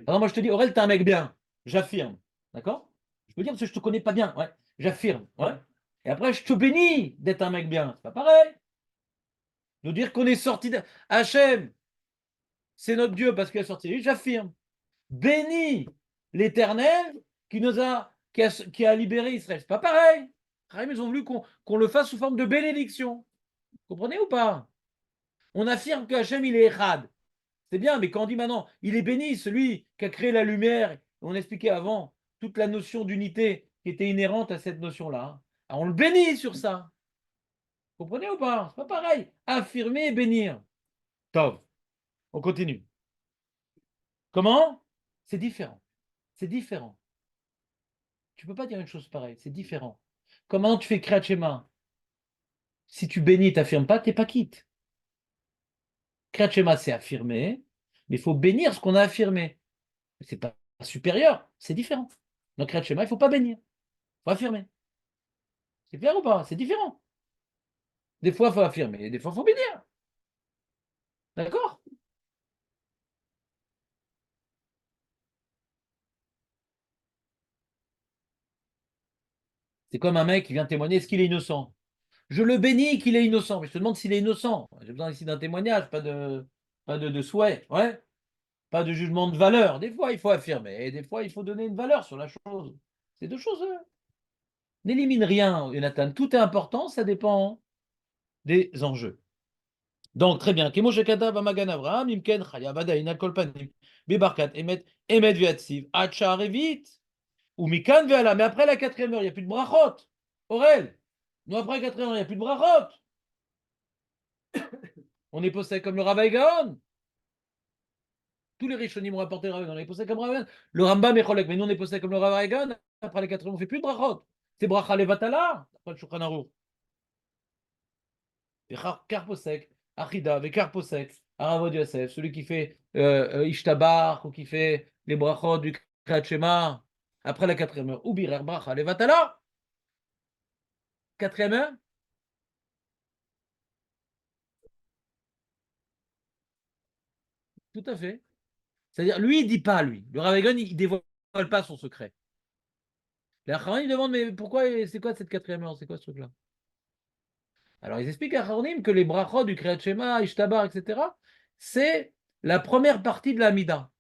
Alors moi je te dis, Aurel, t'es un mec bien. J'affirme. D'accord? Je peux dire parce que je te connais pas bien. Ouais. J'affirme. Ouais. Et après, je te bénis d'être un mec bien. C'est pas pareil. De dire qu'on est sorti de Hachem, c'est notre Dieu parce qu'il a sorti. J'affirme. Béni l'Éternel qui a libéré Israël. C'est pas pareil. Ils ont voulu qu'on le fasse sous forme de bénédiction. Vous comprenez ou pas? On affirme que Hachem, il est Echad. C'est bien, mais quand on dit maintenant, il est béni, celui qui a créé la lumière, on expliquait avant toute la notion d'unité qui était inhérente à cette notion-là. Alors on le bénit sur ça. Vous comprenez ou pas? C'est pas pareil. Affirmer et bénir. Tov. On continue. Comment? C'est différent. C'est différent. Tu ne peux pas dire une chose pareille. C'est différent. Comment tu fais Kriyat Shema? Si tu bénis, tu n'affirmes pas, tu n'es pas quitte. Kriyat Shema, c'est affirmer, mais il faut bénir ce qu'on a affirmé. Ce n'est pas supérieur, c'est différent. Dans Kriyat Shema, il ne faut pas bénir. Il faut affirmer. C'est clair ou pas? C'est différent. Des fois, il faut affirmer, des fois, il faut bénir. D'accord? C'est comme un mec qui vient témoigner, est-ce qu'il est innocent? Je le bénis qu'il est innocent, mais je te demande s'il est innocent. J'ai besoin ici d'un témoignage, pas de souhait, ouais, pas de jugement de valeur. Des fois, il faut affirmer, et des fois, il faut donner une valeur sur la chose. C'est deux choses. N'élimine rien, Jonathan. Tout est important, ça dépend des enjeux. Donc, très bien. Kemo shekata b'magan Avraham, imken chaya vadayin al kol panim, bibarkat emet viatziv, acha revit, ou mikan ve'ala. Mais après la 4e heure, il n'y a plus de brachot. Aurel, nous après la 4e heure, il n'y a plus de brachot. On est posté comme le Ravaï Gaon. Tous les Rishonim ont rapporté le Rav Egan. On est posé comme Rav Egan. Le Rambam est cholek, mais nous on est posé comme le Rav Egan. Après les 4 on ne fait plus de brachot. C'est bracha levatala. Après le Shulchan Aruch. Karposek, Achida, avec Karposek, Aravod Yosef, celui qui fait Ishtabar ou qui fait les brachot du Kriyat Shema après la 4e heure. Ou Birer bracha levatala. 4e heure. Tout à fait. C'est-à-dire, lui, il ne dit pas, lui. Le Rav Egan, il ne dévoile pas son secret. Les Acharonim, il demande, mais pourquoi, c'est quoi cette 4e heure? C'est quoi ce truc-là? Alors, ils expliquent à Acharonim que les brachot du Kriyat Shema, Ishtabar, etc., c'est la première partie de la Mida.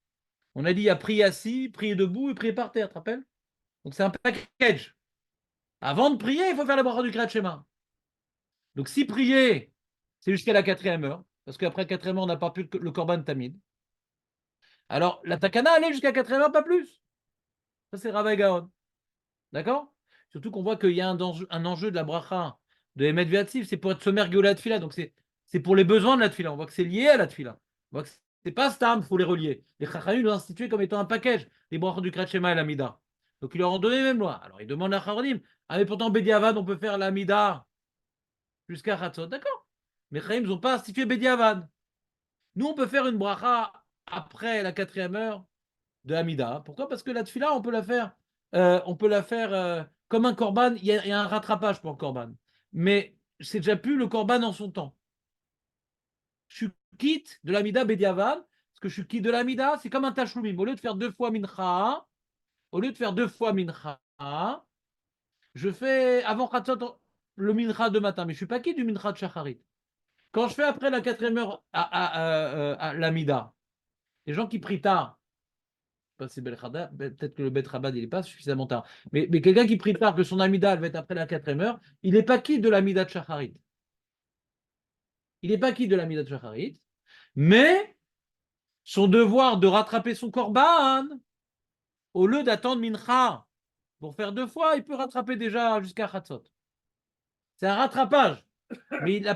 On a dit, il y a prier assis, prier debout et prier par terre, tu te rappelles? Donc, c'est un package. Avant de prier, il faut faire les brachot du Kriyat Shema. Donc, si prier, c'est jusqu'à la 4e heure, parce qu'après la 4e heure, on n'a pas pu le Korban Tamid. Alors, la Takana, elle est jusqu'à 4e heure, pas plus. Ça, c'est Rav Gaon. D'accord? Surtout qu'on voit qu'il y a un enjeu de la bracha de Emet Viativ, c'est pour être sommer la tfila. Donc c'est pour les besoins de la tfila. On voit que c'est lié à la tfila. On voit que c'est pas stam, il faut les relier. Les Chachamim l'ont institué comme étant un package, les brachot du Kriyat Shema et l'Amida. Donc ils leur ont donné même loi. Alors ils demandent à Chachamim, ah mais pourtant Bediavad, on peut faire l'Amida jusqu'à Chatzot. D'accord? Mais Chachamim n'ont pas institué Bediavad. Nous, on peut faire une bracha après la 4e heure de Hamida. Pourquoi? Parce que la tfila, on peut la faire comme un korban. Il y a un rattrapage pour le korban. Mais c'est déjà plus le korban en son temps. Je suis quitte de l'Amida Bediavad, parce que je suis quitte de l'Amida, c'est comme un tachloumim. Au lieu de faire 2 fois mincha, je fais avant Khatzot le mincha de matin, mais je ne suis pas quitte du mincha de shacharit. Quand je fais après la 4e heure à l'Amida, les gens qui prient tard, c'est peut-être que le Bet Rabad il n'est pas suffisamment tard. Mais quelqu'un qui prie tard, que son Amida elle va être après la 4e heure, il n'est pas quitte de l'Amida de Shacharit. Il n'est pas quitte de l'Amida de Shacharit, mais son devoir de rattraper son Korban, au lieu d'attendre Mincha pour faire 2 fois, il peut rattraper déjà jusqu'à Chatzot. C'est un rattrapage. Mais il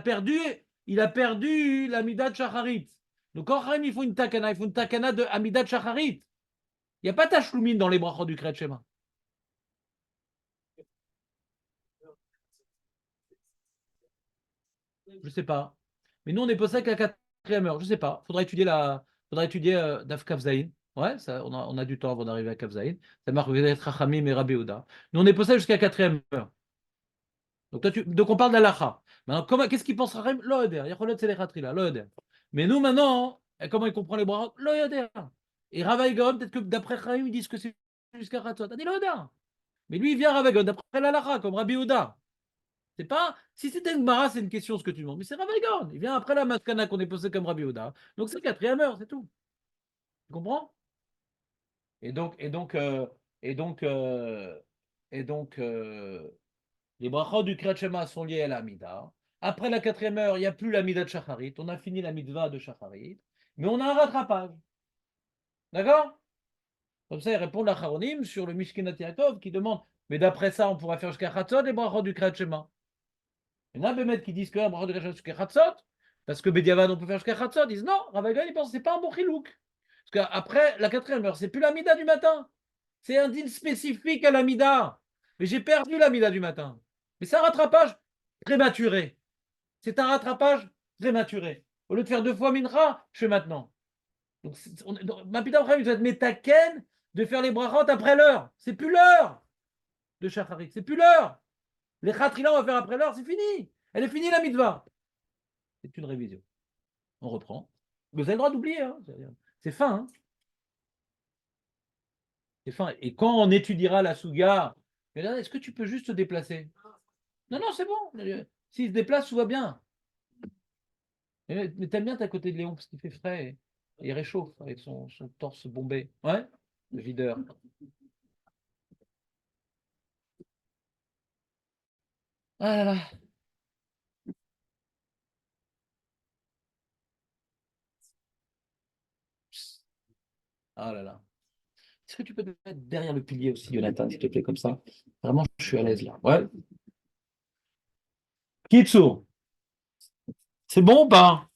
a perdu l'Amida de Shacharit. Donc quand il faut une takana de Amida de Shacharit. Il n'y a pas tachloumin dans les brachot du Kriyat Shema. Je ne sais pas. Mais nous, on est posé qu'à la 4e heure. Je ne sais pas. Faudra étudier Daf Kaf Zayin. Ouais, ça, on a du temps avant d'arriver à Kaf Zayin. Ça marque Chachamim et Rabbi Yehuda. Nous, on est posé jusqu'à la 4e heure. Donc on parle d'Alacha. Maintenant, qu'est-ce qu'il pense Chachamim? Lo yoder. Yacholot c'est les Khatrila. Lo yoder. Mais nous, maintenant, comment il comprend les brachot? Lo yoder. Et Rav Gaon, peut-être que d'après Chachamim, ils disent que c'est jusqu'à Chatzot. On dit lo yoder. Mais lui, il vient Rav Gaon d'après l'Alacha, comme Rabbi Yehuda. C'est pas. Si c'était une Gemara, c'est une question ce que tu demandes. Mais c'est Rav Gaon. Il vient après la Matkana qu'on est posé comme Rabbi Yehuda. Donc c'est 4e heure, c'est tout. Tu comprends? Et donc, et donc, et donc, et donc, les brachot du Kriyat Shema sont liés à la Amida. Après la 4e heure, il n'y a plus la Mida de Shacharit. On a fini la mitzvah de Shacharit. Mais on a un rattrapage. D'accord? Comme ça, il répond à l'Acharonim sur le Mishkinat Yaakov qui demande mais d'après ça, on pourra faire jusqu'à Chatzot les brachot du Kriyat Shema. Il y en a Bémet qui disent que la brachot du Kriyat Shema jusqu'à Chatzot, parce que Bediavad on peut faire jusqu'à Chatzot. Ils disent non, Rav Gaon il pense que c'est pas un bon chilouk. Parce qu'après la 4e heure, c'est plus la mida du matin. C'est un deal spécifique à la mida. Mais j'ai perdu la mida du matin. Mais c'est un rattrapage prématuré. C'est un rattrapage prématuré. Au lieu de faire 2 fois mincha, je fais maintenant. Donc, ma pita après, vous êtes métaken de faire les brachot après l'heure. C'est plus l'heure de Shacharit. C'est plus l'heure. Les khatrila, on va faire après l'heure, c'est fini. Elle est finie la mitva. C'est une révision. On reprend. Vous avez le droit d'oublier. Hein. C'est fin. Hein. C'est fin. Et quand on étudiera la Souga, est-ce que tu peux juste te déplacer? Non, non, c'est bon. S'il se déplace, tout va bien. Mais t'aimes bien, t'es à côté de Léon parce qu'il fait frais et il réchauffe avec son torse bombé. Ouais, le videur. Ah là là. Ah là là. Est-ce que tu peux te mettre derrière le pilier aussi, Jonathan, s'il te plaît, comme ça? Vraiment, je suis à l'aise là. Ouais. Kitsu. C'est bon ou pas?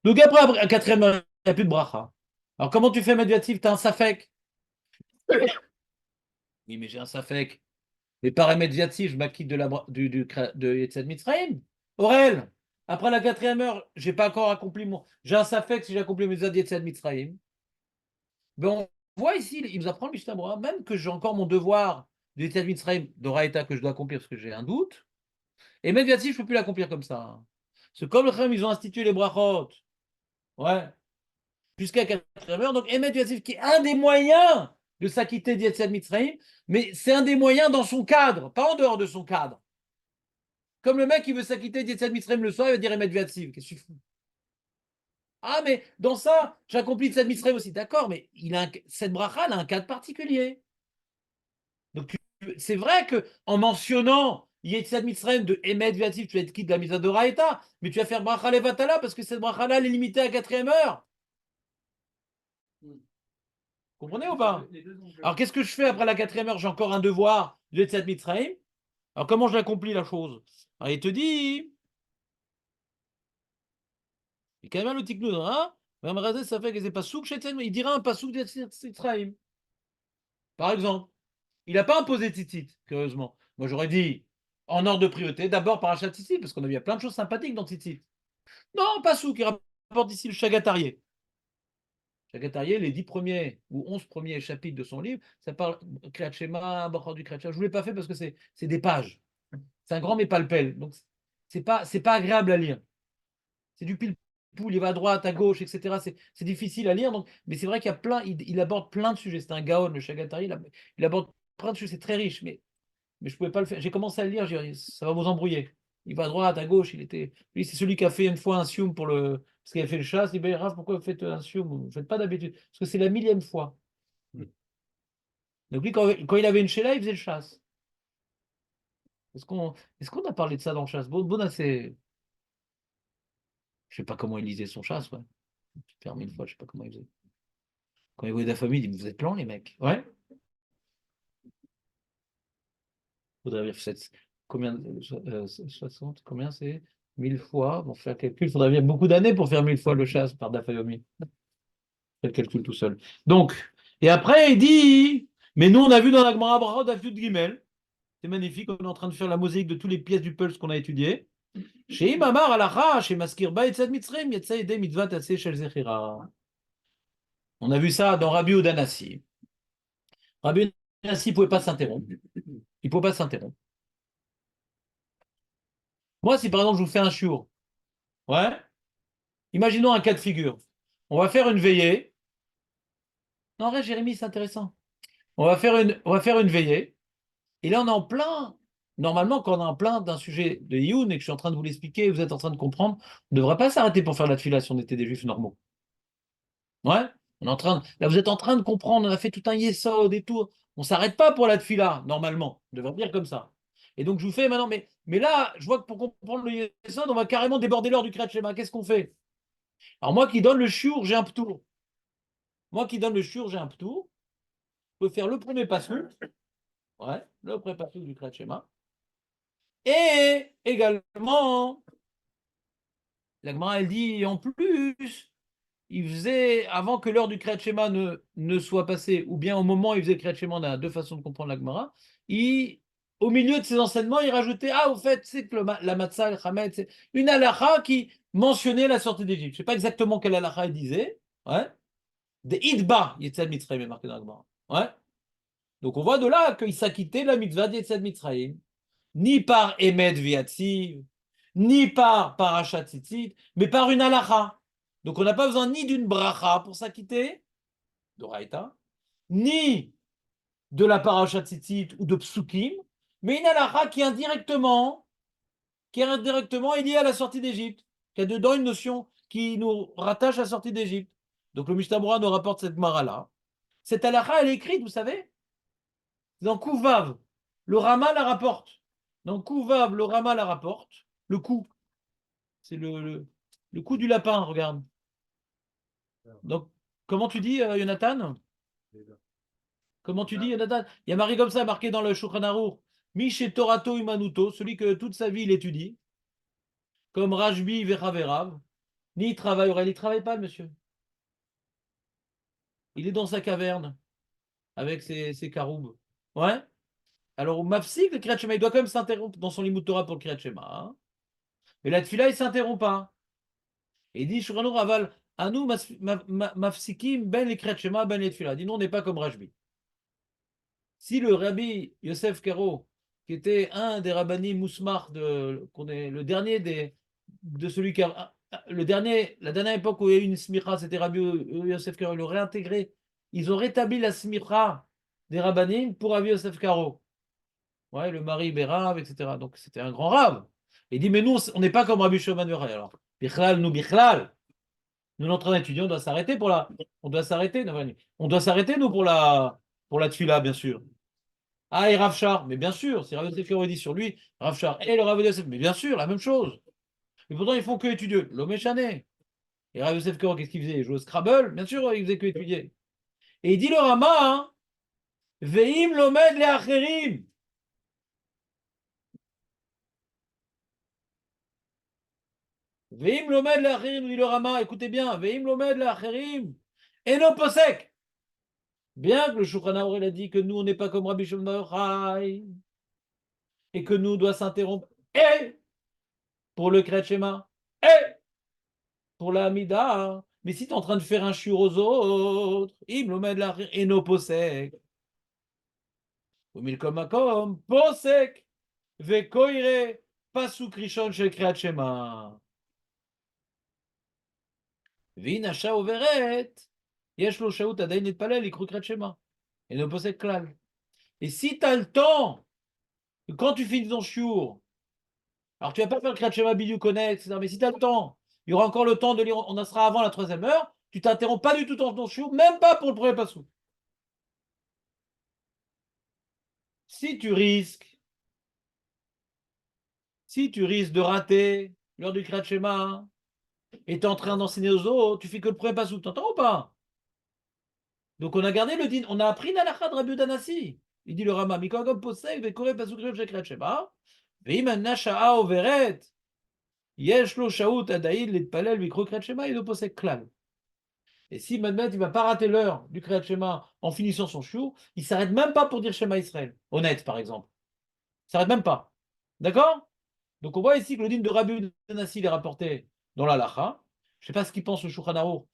Donc après, à quatrième heure, il n'y a plus de bracha. Alors comment tu fais médiatif? Tu as un safek. Oui, mais j'ai un safek. Mais par médiatif, je m'acquitte de de Yetzel Mitzrayim. Aurel, après la quatrième heure, j'ai pas encore accompli mon. J'ai un safek si j'ai accompli mes mitzvot Yetzel Mitzrayim. Mais on voit ici, il nous apprend le Mishnah Berurah, même que j'ai encore mon devoir de Yetzel Mitzrayim, d'Oraïta que je dois accomplir parce que j'ai un doute. Et médiatif, je ne peux plus l'accomplir comme ça. Parce que comme le Khem, ils ont institué les brachot. Ouais. Jusqu'à 4 heures. Donc, Emet Yassif, qui est un des moyens de s'acquitter d'Yetzel Mitzrayim, mais c'est un des moyens dans son cadre, pas en dehors de son cadre. Comme le mec qui veut s'acquitter d'Yetzel Mitzrayim le soir, il va dire Emet Yassif. Qu'est-ce que tu fous? Ah, mais dans ça, j'accomplis Yetzel Mitzrayim aussi. D'accord, mais cette bracha, elle a un cadre particulier. Donc, c'est vrai qu'en mentionnant Yetzel Mitzrayim de Emet Yassif, tu vas être quitte de la Mitzvah de Raïta, mais tu vas faire bracha levatala parce que cette bracha-là, elle est limitée à 4e heure. Comprenez ou pas? Alors, qu'est-ce que je fais après la 4e heure? J'ai encore un devoir de Yetziat Mitzrayim. Alors, comment je l'accomplis la chose? Alors, il te dit, il quand même le tiknou, hein? Ça fait que c'est pas souk chez il dira un pas souk de Yetziat Mitzrayim. Par exemple, il n'a pas imposé Tzitzit, curieusement. Moi, j'aurais dit, en ordre de priorité, d'abord Parashat Tzitzit, parce qu'on a vu il y a plein de choses sympathiques dans Tzitzit. Non, pas souk, il rapporte ici le Chagatarié. Chagatarié, les 10 premiers ou 11 premiers chapitres de son livre, ça parle Kriyat Shema, Bachar du Kriyat Shema. Je ne vous l'ai pas fait parce que c'est des pages. C'est un grand mais pas le pelle. Donc, c'est pas agréable à lire. C'est du pile-poule, il va à droite, à gauche, etc. C'est difficile à lire. Donc, mais c'est vrai qu'il y a plein, il aborde plein de sujets. C'est un Gaon, le Chagatari, il aborde plein de sujets. C'est très riche, mais je ne pouvais pas le faire. J'ai commencé à le lire, j'ai dit, ça va vous embrouiller. Il va à droite, à gauche, lui, c'est celui qui a fait une fois un sioum parce qu'il a fait le chasse. Il dit, Raph, pourquoi vous faites un sioum? Vous ne faites pas d'habitude. Parce que c'est la 1000e fois. Donc lui, quand il avait une chéla, il faisait le chasse. Est-ce qu'on a parlé de ça dans le chasse? Bon, c'est. Je sais pas comment il lisait son chasse, ouais. Faire 1000 fois, je sais pas comment il faisait. Quand il voyait de la famille, il dit, vous êtes lents, les mecs. Ouais. Faudrait dire combien 60, combien c'est 1000 fois. Bon, faire le calcul, il faudrait bien beaucoup d'années pour faire 1000 fois le chasse par Dafayomi. Fais le calcul tout seul. Donc, et après, il dit, mais nous, on a vu dans la Gemara Brachot d'Afyud Gimel. C'est magnifique, on est en train de faire la mosaïque de toutes les pièces du Pulse qu'on a étudiées. Chez Imamar Alacha, chez Maskir Ba, Etzad Mitzrayim, Yetsa Ede Mitzvah Tatseh Shel Zechira. On a vu ça dans Rabbi Udanassi. Rabbi Udanassi ne pouvait pas s'interrompre. Il ne pouvait pas s'interrompre. Moi, si par exemple je vous fais un shiur, ouais, imaginons un cas de figure. On va faire une veillée. Non, vrai, Jérémy, c'est intéressant. On va faire une veillée. Et là, on est en plein. Normalement, quand on est en plein d'un sujet de Youn et que je suis en train de vous l'expliquer, vous êtes en train de comprendre, on ne devrait pas s'arrêter pour faire la tefila si on était des juifs normaux. Ouais? Là, vous êtes en train de comprendre, on a fait tout un yesod et tout. On ne s'arrête pas pour la tefila, normalement. On devrait dire comme ça. Et donc, je vous fais maintenant, mais là, je vois que pour comprendre le yesod, on va carrément déborder l'heure du Kriyat Shema. Qu'est-ce qu'on fait? Alors, moi qui donne le shiur, j'ai un ptour. Moi qui donne le shiur, j'ai un ptour. Je peux faire le premier passage. Ouais, le premier passage du Kriyat Shema. Et également, la Gemara, elle dit, en plus, il faisait, avant que l'heure du Kriyat Shema ne soit passée, ou bien au moment où il faisait le Kriyat Shema, on a deux façons de comprendre la Gemara, au milieu de ses enseignements, il rajoutait, au fait, c'est que la matzah, le chametz, c'est une halakha qui mentionnait la sortie d'Égypte. Je ne sais pas exactement quelle halakha il disait. Ouais. Des idba, Yetzad Mitzrayim est marqué dans la Gemara. Ouais. Donc on voit de là qu'il s'acquittait de la mitzvah de Yetzad Mitzrayim, ni par Emet Viatziv, ni par Parashat Tzitzit, mais par une halakha. Donc on n'a pas besoin ni d'une bracha pour s'acquitter, d'Oraïta, ni de la Parashat Tzitzit ou de Psukim, mais une halakha qui indirectement est liée à la sortie d'Égypte, qui a dedans une notion qui nous rattache à la sortie d'Égypte. Donc le Mishnah Berurah nous rapporte cette mara-là. Cette halakha, elle est écrite, vous savez, dans Kouvav. Le Rama la rapporte. Dans Kouvav, le Rama la rapporte. Le coup. C'est le coup du lapin, regarde. Donc, comment tu dis, Jonathan? Comment tu dis, Jonathan? Il y a marqué comme ça, marqué dans le Shulchan Aruch. Mishe Torato Imanuto, celui que toute sa vie il étudie. Comme Rajbi Vechaverav. Ni il travaille, Aurel, il ne travaille pas, le monsieur. Il est dans sa caverne avec ses caroubes. Ouais. Alors, au Mafsik, le Kriyat Shema, il doit quand même s'interrompre dans son Limud Torah pour le Kriyat Shema. Hein. Mais la Tfila, il ne s'interrompt pas. Et il dit, Shuranu Raval, Anu Mafsikim ben le Kriyat Shema ben le Tfila. Il dit, non, on n'est pas comme Rajbi. Si le Rabbi Yosef Karo, qui était un des rabbinim mousmar, le dernier de celui qui a. La dernière époque où il y a eu une smicha, c'était Rabbi Yosef Karo, il l'a réintégré. Ils ont rétabli la smicha des rabbinim pour Rabbi Yosef Karo. Ouais, le mari Bérav, etc. Donc c'était un grand rab. Il dit, mais nous, on n'est pas comme Rabbi Shimon ben Yochai. Alors, Bichlal, nous, Bichlal. Nous, notre étudiant, on doit s'arrêter pour la. On doit s'arrêter, nous, pour la tfila, bien sûr. Ah, et Rav Shar, mais bien sûr, si Rav Yosef aurait dit sur lui, Rav Shar et le Rav Yosef, mais bien sûr, la même chose. Mais pourtant, ils font que étudier. L'homme est chané. Et Rav Yosef Karo, qu'est-ce qu'il faisait? Il jouait au Scrabble, bien sûr, il faisait que étudier. Et il dit le Rama, hein, Veim lomed le acherim. Veim lomed le acherim, dit le Rama, écoutez bien, Veim lomed le acherim. Et non posek. Bien que le Shulchan Aruch a dit que nous, on n'est pas comme Rabbi Shimon bar Yochai. Et que nous, on doit s'interrompre. Et pour le Kriyat Shema. Et pour la Hamida. Mais si tu es en train de faire un shiur aux autres, im lomed la eno posek. Umil makom posek vekoire pasuk rishon shel Kriyat Shema. V'in asha overet yesh lo shaut adayin litpalel ikru Kriyat Shema. Eno posek klal. Et si tu as le temps, quand tu finis ton shiur, alors tu vas pas faire le Kriyat Shema bidu connect, etc. Mais si tu as le temps, il y aura encore le temps de lire, on en sera avant la 3e heure, tu t'interromps pas du tout dans ton shiur, même pas pour le premier passou. Si tu risques de rater l'heure du Kriyat Shema et tu es en train d'enseigner aux autres, tu fais que le premier passou, t'entends ou pas? Donc on a gardé le din, on a appris l'alakha de Rabbi Danassi. Il dit le Rama, Mikogam posek vekore pasuk rishon shel Kriyat Shema, ve'im nasha'a overet. Yesh lo shaut adayin litpalel mikro Kriyat Shema, il ne posek klal. Et si Mehmet, il ne va pas rater l'heure du Kriyat Shema en finissant son shiur, il ne s'arrête même pas pour dire Shema Israël. Honnête, par exemple. Il ne s'arrête même pas. D'accord? Donc on voit ici que le din de Rabbi Danassi est rapporté dans l'Alacha. Je ne sais pas ce qu'il pense le Shulchan Aruch,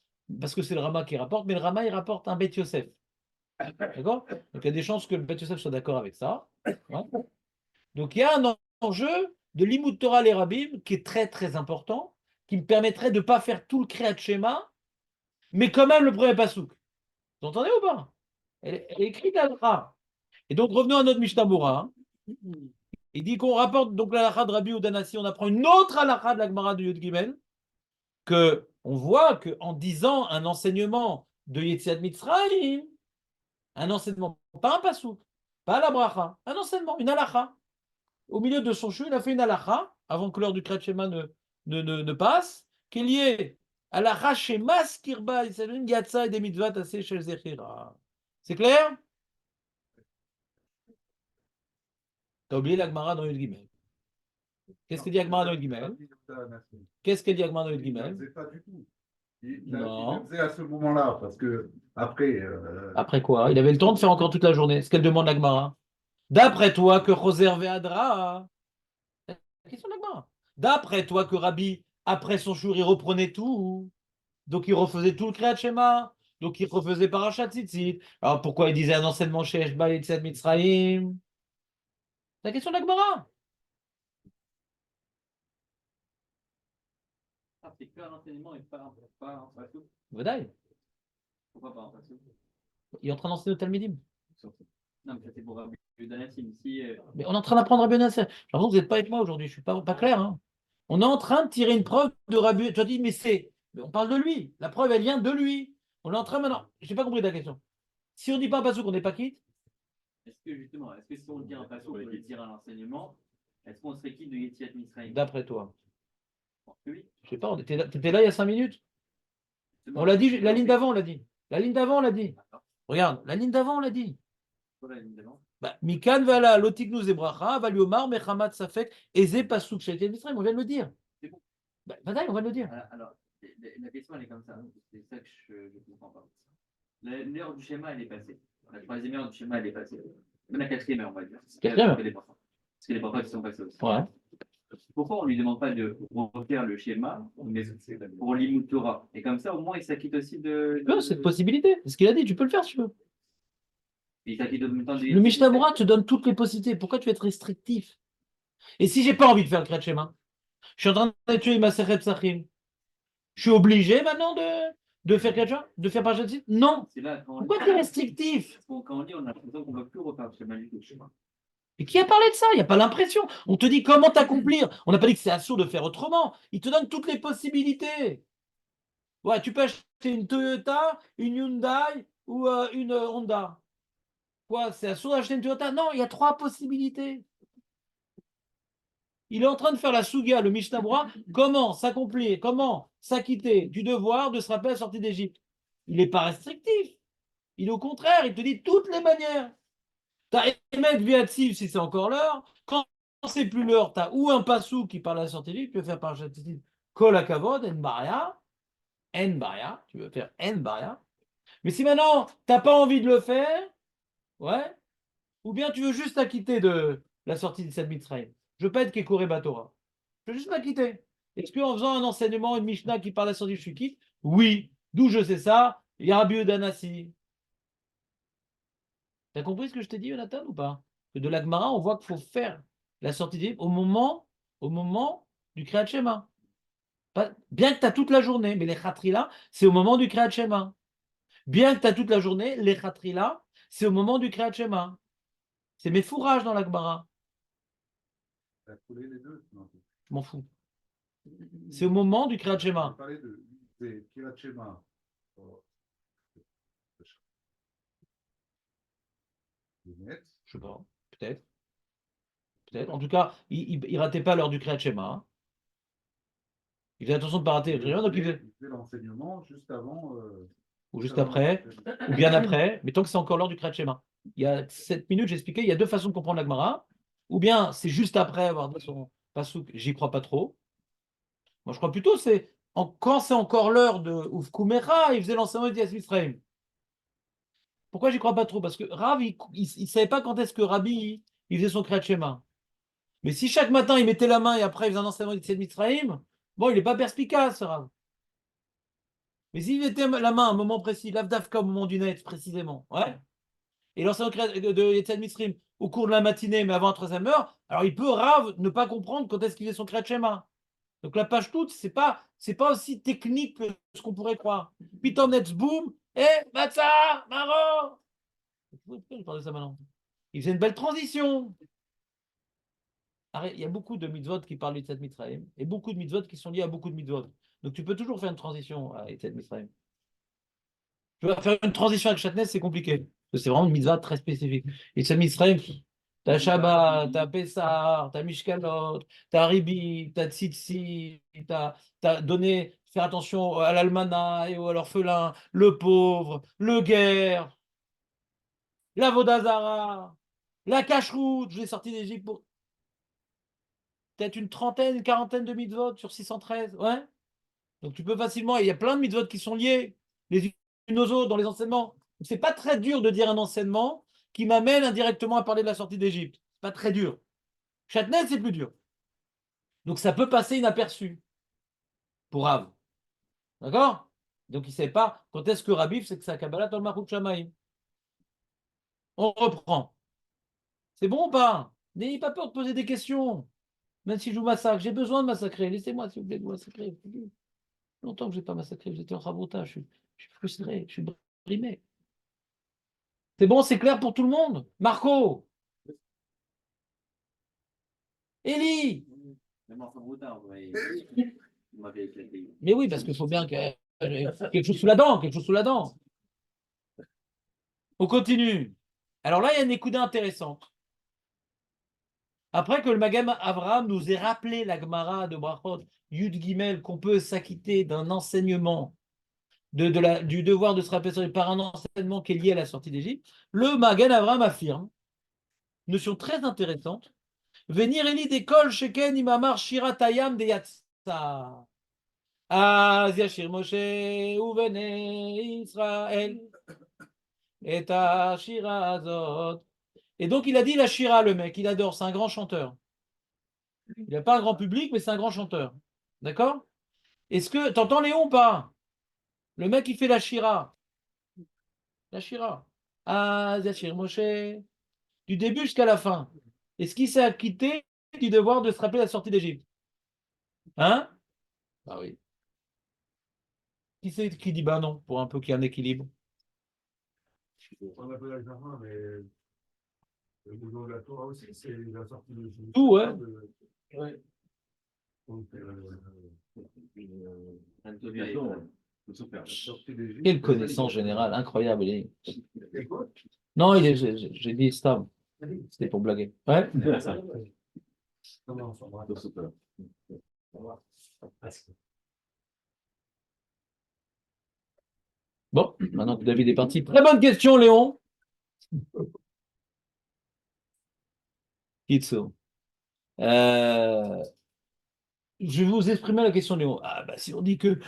parce que c'est le Rama qui rapporte, mais le Rama, il rapporte un Bet Yosef. D'accord? Donc il y a des chances que le Bet Yosef soit d'accord avec ça. Ouais. Donc il y a un enjeu de Limud Torah les Rabbim qui est très très important, qui me permettrait de ne pas faire tout le Kriyat Shema, mais quand même le premier pasouk. Vous entendez ou pas? Elle est écrite à l'Alcha. Et donc revenons à notre Mishnah Berurah. Il dit qu'on rapporte donc l'Alcha de Rabbi Udanassi, on apprend une autre Alcha de la Gemara de Yud Gimel, que on voit qu'en disant un enseignement de Yetziat Mitzrayim, un enseignement, pas un pasouk, pas la bracha, un enseignement, une Alcha. Au milieu de son chou, il a fait une Alcha, avant que l'heure du Kriyat Shema ne passe, qui est liée à la Rachemas Kirba, c'est une Yatsa et des mitzvot assez chez Zechira. C'est clair? T'as oublié la Gemara dans Yud Gimel. Qu'est-ce que dit la Gemara dans Yud Gimel? Qu'est-ce que dit la Gemara dans Yud Il ne Gimel? faisait pas du tout. Non. Il le faisait à ce moment-là, parce que après. Après quoi? Il avait le temps de faire encore toute la journée. Ce qu'elle demande la Gemara. D'après toi, que Choser Ve'adra. La question de la Gemara. D'après toi, que Rabbi, après son jour, il reprenait tout. Donc il refaisait tout le Kriyat Shema. Donc il refaisait Parashat Tzitzit. Alors pourquoi il disait un enseignement chez Eshba et Tzed Mitzrayim? La question de la Gemara. C'est que un enseignement et pas un pasouk. Vadaï. Pourquoi pas un pasouk? Il est en train d'enseigner au Talmidim. Non, mais ça c'est pour Rabbi Danassi. Si, Mais on est en train d'apprendre Rabbi Nasser. J'ai l'impression que vous n'êtes pas avec moi aujourd'hui. Je ne suis pas clair. Hein. On est en train de tirer une preuve de Rabbi. Tu as dit, mais c'est. Mais on parle de lui. La preuve, elle vient de lui. On est en train maintenant. Je n'ai pas compris ta question. Si on ne dit pas un pasouk, on n'est pas quitte. est-ce que si on dit un pasouk, on veut dire un enseignement, est-ce qu'on serait quitte de Yetziat Mitzrayim? D'après toi. Oui. Je sais pas, tu étais là il y a 5 minutes. On l'a dit, la ligne d'avant, on l'a dit. La ligne d'avant, on l'a dit. Regarde, la ligne d'avant, on l'a dit. Mikan vala lotiknu zebracha valiomar mechamat safek eze pasuk shetet Mitzrayim. On vient de le dire. C'est bon. Vadaï, on va le dire. Alors, La question, elle est comme ça. C'est ça que je ne comprends pas. L'heure du schéma, elle est passée. La troisième heure du schéma, elle est passée. Même la quatrième heure, on va dire. Quatrième heure. Parce que les parents qui sont passés aussi. Ouais. Pourquoi on ne lui demande pas de refaire le schéma, mais pour l'Imout Torah? Et comme ça, au moins, il s'acquitte aussi Non, c'est une possibilité. C'est ce qu'il a dit. Tu peux le faire si tu veux. Il s'acquitte en même temps des. Le Mishnah Berurah te donne toutes les possibilités. Pourquoi tu veux être restrictif? Et si j'ai pas envie de faire le Kriyat Shema, je suis en train d'étudier ma Masechet Psachim. Je suis obligé maintenant de faire Kriyat Shema? De faire Parashat Tzitzit? Non. Là, Pourquoi tu es restrictif? quand on lit, on a l'impression qu'on ne va plus refaire le schéma du tout. Et qui a parlé de ça? Il n'y a pas l'impression. On te dit comment t'accomplir. On n'a pas dit que c'est assourd de faire autrement. Il te donne toutes les possibilités. Ouais, tu peux acheter une Toyota, une Hyundai ou une Honda. Quoi, c'est assourd d'acheter une Toyota? Non, il y a 3 possibilités. Il est en train de faire la Souga, le Mishnah Berurah, comment s'accomplir, comment s'acquitter du devoir de se rappeler la sortie d'Égypte. Il n'est pas restrictif. Il est au contraire, il te dit toutes les manières. Tu as Emet Viatsiv si c'est encore l'heure. Quand c'est plus l'heure, tu as ou un passou qui parle à la sortie d'Égypte, tu peux faire par Kol Hakavod, En Baria. En Baria, tu veux faire En Baria. Mais si maintenant, tu n'as pas envie de le faire, ouais, ou bien tu veux juste t'acquitter de la sortie de cette Mitzrayim. Je ne veux pas être Kekoré Batora. Je veux juste m'acquitter. Est-ce qu'en faisant un enseignement, une Mishnah qui parle à la sortie, je suis quitte? Oui. D'où je sais ça? Il y a Rabbi Udanassi. Tu as compris ce que je t'ai dit, Jonathan, ou pas? Que de l'Agmara, on voit qu'il faut faire la sortie d'Égypte au moment du Kriyat Shema. Bien que tu as toute la journée, mais les Khatrila, c'est au moment du Kriyat Shema. Bien que tu as toute la journée, les Khatrila, c'est au moment du Kriyat Shema. C'est mes fourrages dans l'Agmara. Tu as coulé les deux? Non. Je m'en fous. C'est au moment du Kriyat Tu Shema. parlais de Kriyat Shema. Je sais pas, peut-être. Peut-être. En tout cas, il ne ratait pas l'heure du Kriyat Shema. Hein. Il faisait attention de ne pas rater le Kriyat Shema, donc il faisait l'enseignement juste avant. ou juste après, ou bien après, mais tant que c'est encore l'heure du Kriyat Shema. Il y a 7 minutes, j'ai expliqué, il y a 2 façons de comprendre la Gemara. Ou bien c'est juste après avoir dit son pasouk, j'y crois pas trop. Moi, je crois plutôt c'est quand c'est encore l'heure de Ufkumecha, il faisait l'enseignement de Yasmin Israël. Pourquoi j'y crois pas trop? Parce que Rav, il ne savait pas quand est-ce que Rabbi il faisait son Kriyat Shema. Mais si chaque matin il mettait la main et après il faisait un enseignement de Yasmin bon, il n'est pas perspicace, Rav. Mais s'il mettait la main à un moment précis, l'Avdavka au moment du net, précisément, ouais, et l'enseignement de Yetzel Mitzrim au cours de la matinée, mais avant la 3e heure, alors il peut Rav ne pas comprendre quand est-ce qu'il fait son Kriyat Shema. Donc la page toute, c'est pas aussi technique que ce qu'on pourrait croire. Pitom Netz boom, Matza, Maro. Pourquoi je parle de ça maintenant? Il faisait une belle transition. Il y a beaucoup de mitzvot qui parlent de cette Mitzrayim et beaucoup de mitzvot qui sont liés à beaucoup de mitzvot. Donc tu peux toujours faire une transition à cette Mitzrayim. Tu vas faire une transition avec Shatnez, c'est compliqué. Parce que c'est vraiment une mitzvah très spécifique. Et cette Mitzrayim, t'as Shabbat, t'as Pessah, t'as Mishkalot, t'as Ribi, t'as Tzitzi, t'as donné, faire attention à l'almanach et à l'orphelin, le pauvre, le guerre, la Vodazara, la cacheroute, je l'ai sorti d'Égypte pour peut-être une trentaine, une quarantaine de mitzvot sur 613, ouais. Donc tu peux facilement, il y a plein de mitzvot qui sont liés les unes aux autres dans les enseignements. C'est pas très dur de dire un enseignement qui m'amène indirectement à parler de la sortie d'Égypte. C'est pas très dur. Chatnez, c'est plus dur. Donc ça peut passer inaperçu pour Rav. D'accord? Donc il ne sait pas quand est-ce que Rabbi, c'est que ça Kabbalah dans le Marout Shamaïm. On reprend. C'est bon ou pas? N'ayez pas peur de poser des questions. Même si je vous massacre, j'ai besoin de massacrer. Laissez-moi, s'il vous plaît, de vous massacrer. Longtemps que je n'ai pas massacré, j'étais en rabotage, je suis frustré, je suis brimé. C'est bon, c'est clair pour tout le monde? Marco? Élie? Mais oui, parce qu'il faut bien quelque chose sous la dent, quelque chose sous la dent. On continue. Alors là, il y a une écoute intéressante. Après que le Magam Avraham nous ait rappelé la Gemara de Brachot, Yud Gimel, qu'on peut s'acquitter d'un enseignement, du devoir de se rappeler par un enseignement qui est lié à la sortie d'Égypte, le Magan Avraham affirme, notion très intéressante, Venir Eli d'école Sheken Imamar Shiratayam de Yatsa. אז ישיר משה ובני ישראל את השירה הזאת. Et donc il a dit la shira, le mec, il adore, c'est un grand chanteur. Il n'a pas un grand public, mais c'est un grand chanteur. D'accord? Est-ce que t'entends Léon ou pas? Le mec il fait la shira. La shira. Ah, Yashir Moshe. Du début jusqu'à la fin. Est-ce qu'il s'est acquitté du devoir de se rappeler la sortie d'Égypte? Hein? Ah oui. Qui c'est qui dit bah non, pour un peu qu'il y ait un équilibre? On a fait l'examen, mais le boulot de la Torah aussi, c'est la sortie de Jésus. Tout, ouais. Ouais. Donc, Quelle connaissance générale, incroyable. Et quoi? Non, j'ai dit Stam. C'était pour blaguer. Ouais. Comment on s'en va? Bon, maintenant que David est parti. Très bonne question, Léon. Kitsu. Je vais vous exprimer la question, Léon. Ah, bah, si on dit que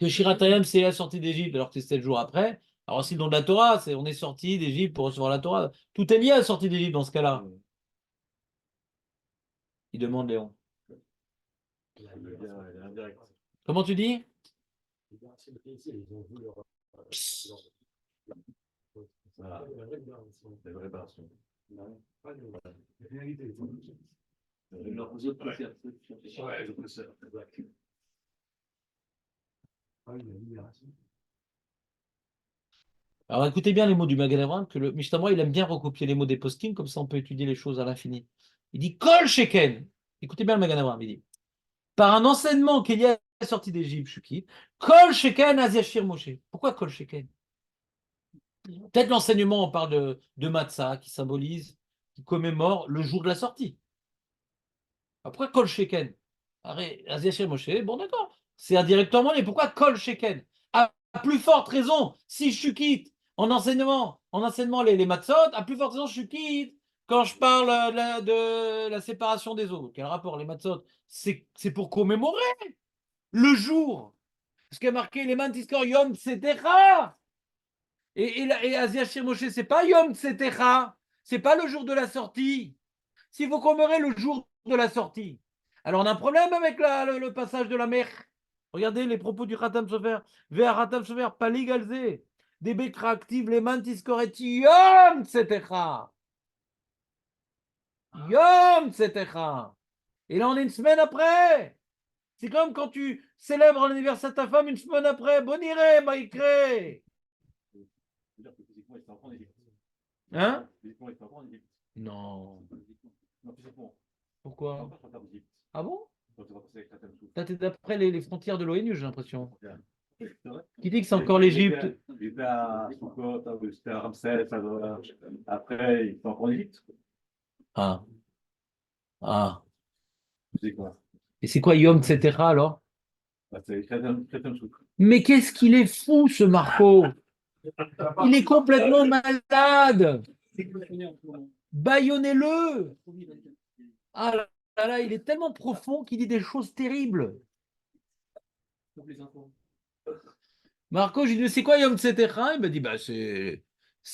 Shiratayam, c'est la sortie d'Égypte, alors que c'est 7 jours après. Alors, aussi, le nom de la Torah, c'est on est sorti d'Égypte pour recevoir la Torah. Tout est lié à la sortie d'Égypte dans ce cas-là. Il demande Léon. Comment tu dis? Alors écoutez bien les mots du Magen Avraham, que le Mishnah il aime bien recopier les mots des poskim, comme ça on peut étudier les choses à l'infini. Il dit Kol Sheken. Écoutez bien le Magen Avraham, il dit par un enseignement qu'il y a sorti d'Égypte, Shukit, Kol Sheken Az Yashir Moshe. Pourquoi Kol Sheken? Peut-être l'enseignement, on parle de Matzah, qui symbolise, qui commémore le jour de la sortie. Après, Kol Sheken. Az Yashir Moshe, bon d'accord. C'est indirectement, mais pourquoi Kol Sheken? À plus forte raison, si Shukit, en enseignement les matzot, à plus forte raison, Shukit, quand je parle de la séparation des eaux. Quel rapport, les matzot? C'est pour commémorer le jour. Parce qu'il y a marqué les mantiskor Yom Tzedekha. Et Az Yashir Moshe, c'est pas Yom Tzedekha. C'est pas le jour de la sortie. Si vous commémorez le jour de la sortie, alors on a un problème avec le passage de la mer. Regardez les propos du Khatam Sofer. Vers Khatam Sofer, pas légalisé. Des bekra actives, les mantis koreti Yom Tzedekha. Yom Tzedekha. Et là, on est une semaine après. C'est comme quand tu célèbres l'anniversaire de ta femme une semaine après. Boniré, Maïkré. Hein? Non. Pourquoi? Ah bon? T'es d'après les frontières de l'ONU, j'ai l'impression. Qui dit que c'est encore l'Égypte? Après, il faut encore en Égypte. Ah. Ah. C'est quoi? Et c'est quoi Yom Tzedekha alors? C'est Kratom Souk. Mais qu'est-ce qu'il est fou, ce Marco! Il est complètement malade! Bâillonnez-le! Ah là là, il est tellement profond qu'il dit des choses terribles. Marco, j'ai dit, c'est quoi Yom Tzedekha? Il m'a dit, bah, c'est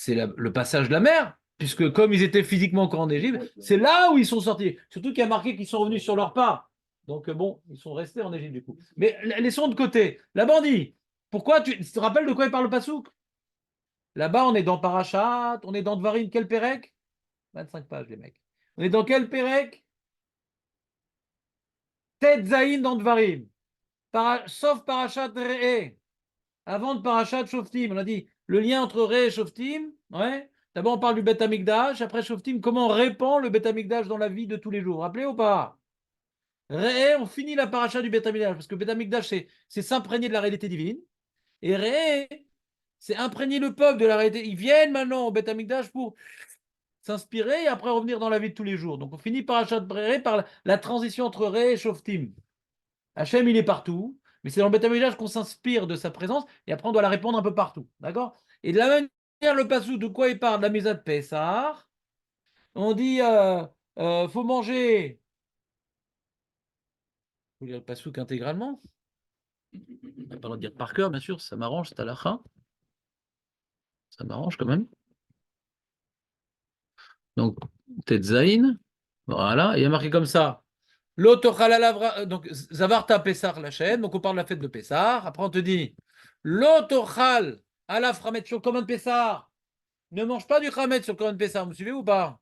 le passage de la mer. Puisque comme ils étaient physiquement encore en Égypte, c'est là où ils sont sortis. Surtout qu'il y a marqué qu'ils sont revenus sur leur pas. Donc bon, ils sont restés en Égypte du coup. Mais laissons de côté. Là-bas, on dit, pourquoi tu te rappelles de quoi il parle le Passouk? Là-bas, on est dans Parashat, on est dans Dvarim, quel Pérec? 25 pages, les mecs. On est dans quel Pérec? Tet Zayin dans Dvarim. Sauf Parashat Re'eh. Avant de Parashat Shoftim, on a dit le lien entre Re'eh et Shoftim. Ouais. D'abord, on parle du Beth Amikdash. Après Shoftim, comment on répand le Beth Amikdash dans la vie de tous les jours. Vous vous rappelez ou pas? Re'eh, on finit la paracha du Beth Amikdash. Parce que Beth Amikdash, c'est s'imprégner de la réalité divine. Et Re'eh, c'est imprégner le peuple de la réalité. Ils viennent maintenant au Beth Amikdash pour s'inspirer et après revenir dans la vie de tous les jours. Donc on finit Parashat Re'eh par la transition entre Re'eh et Shoftim. Hachem, il est partout. Mais c'est dans le Beth Amikdash qu'on s'inspire de sa présence et après on doit la répondre un peu partout. D'accord? Et de la même manière, le passou, de quoi il parle? De la Mesa de Pessah. On dit faut manger faut lire le pasouk intégralement. On n'a pas le droit de dire par cœur, bien sûr, ça m'arrange, c'est à la fin. Ça m'arrange quand même. Donc, Tetzaïn, voilà, il y a marqué comme ça. Donc, Zavarta Pessar la chaîne, donc on parle de la fête de Pessar. Après, on te dit L'Otochal ala Framet sur le Corban Pessar. Ne mange pas du Khamet sur le Corban Pessar, vous me suivez ou pas?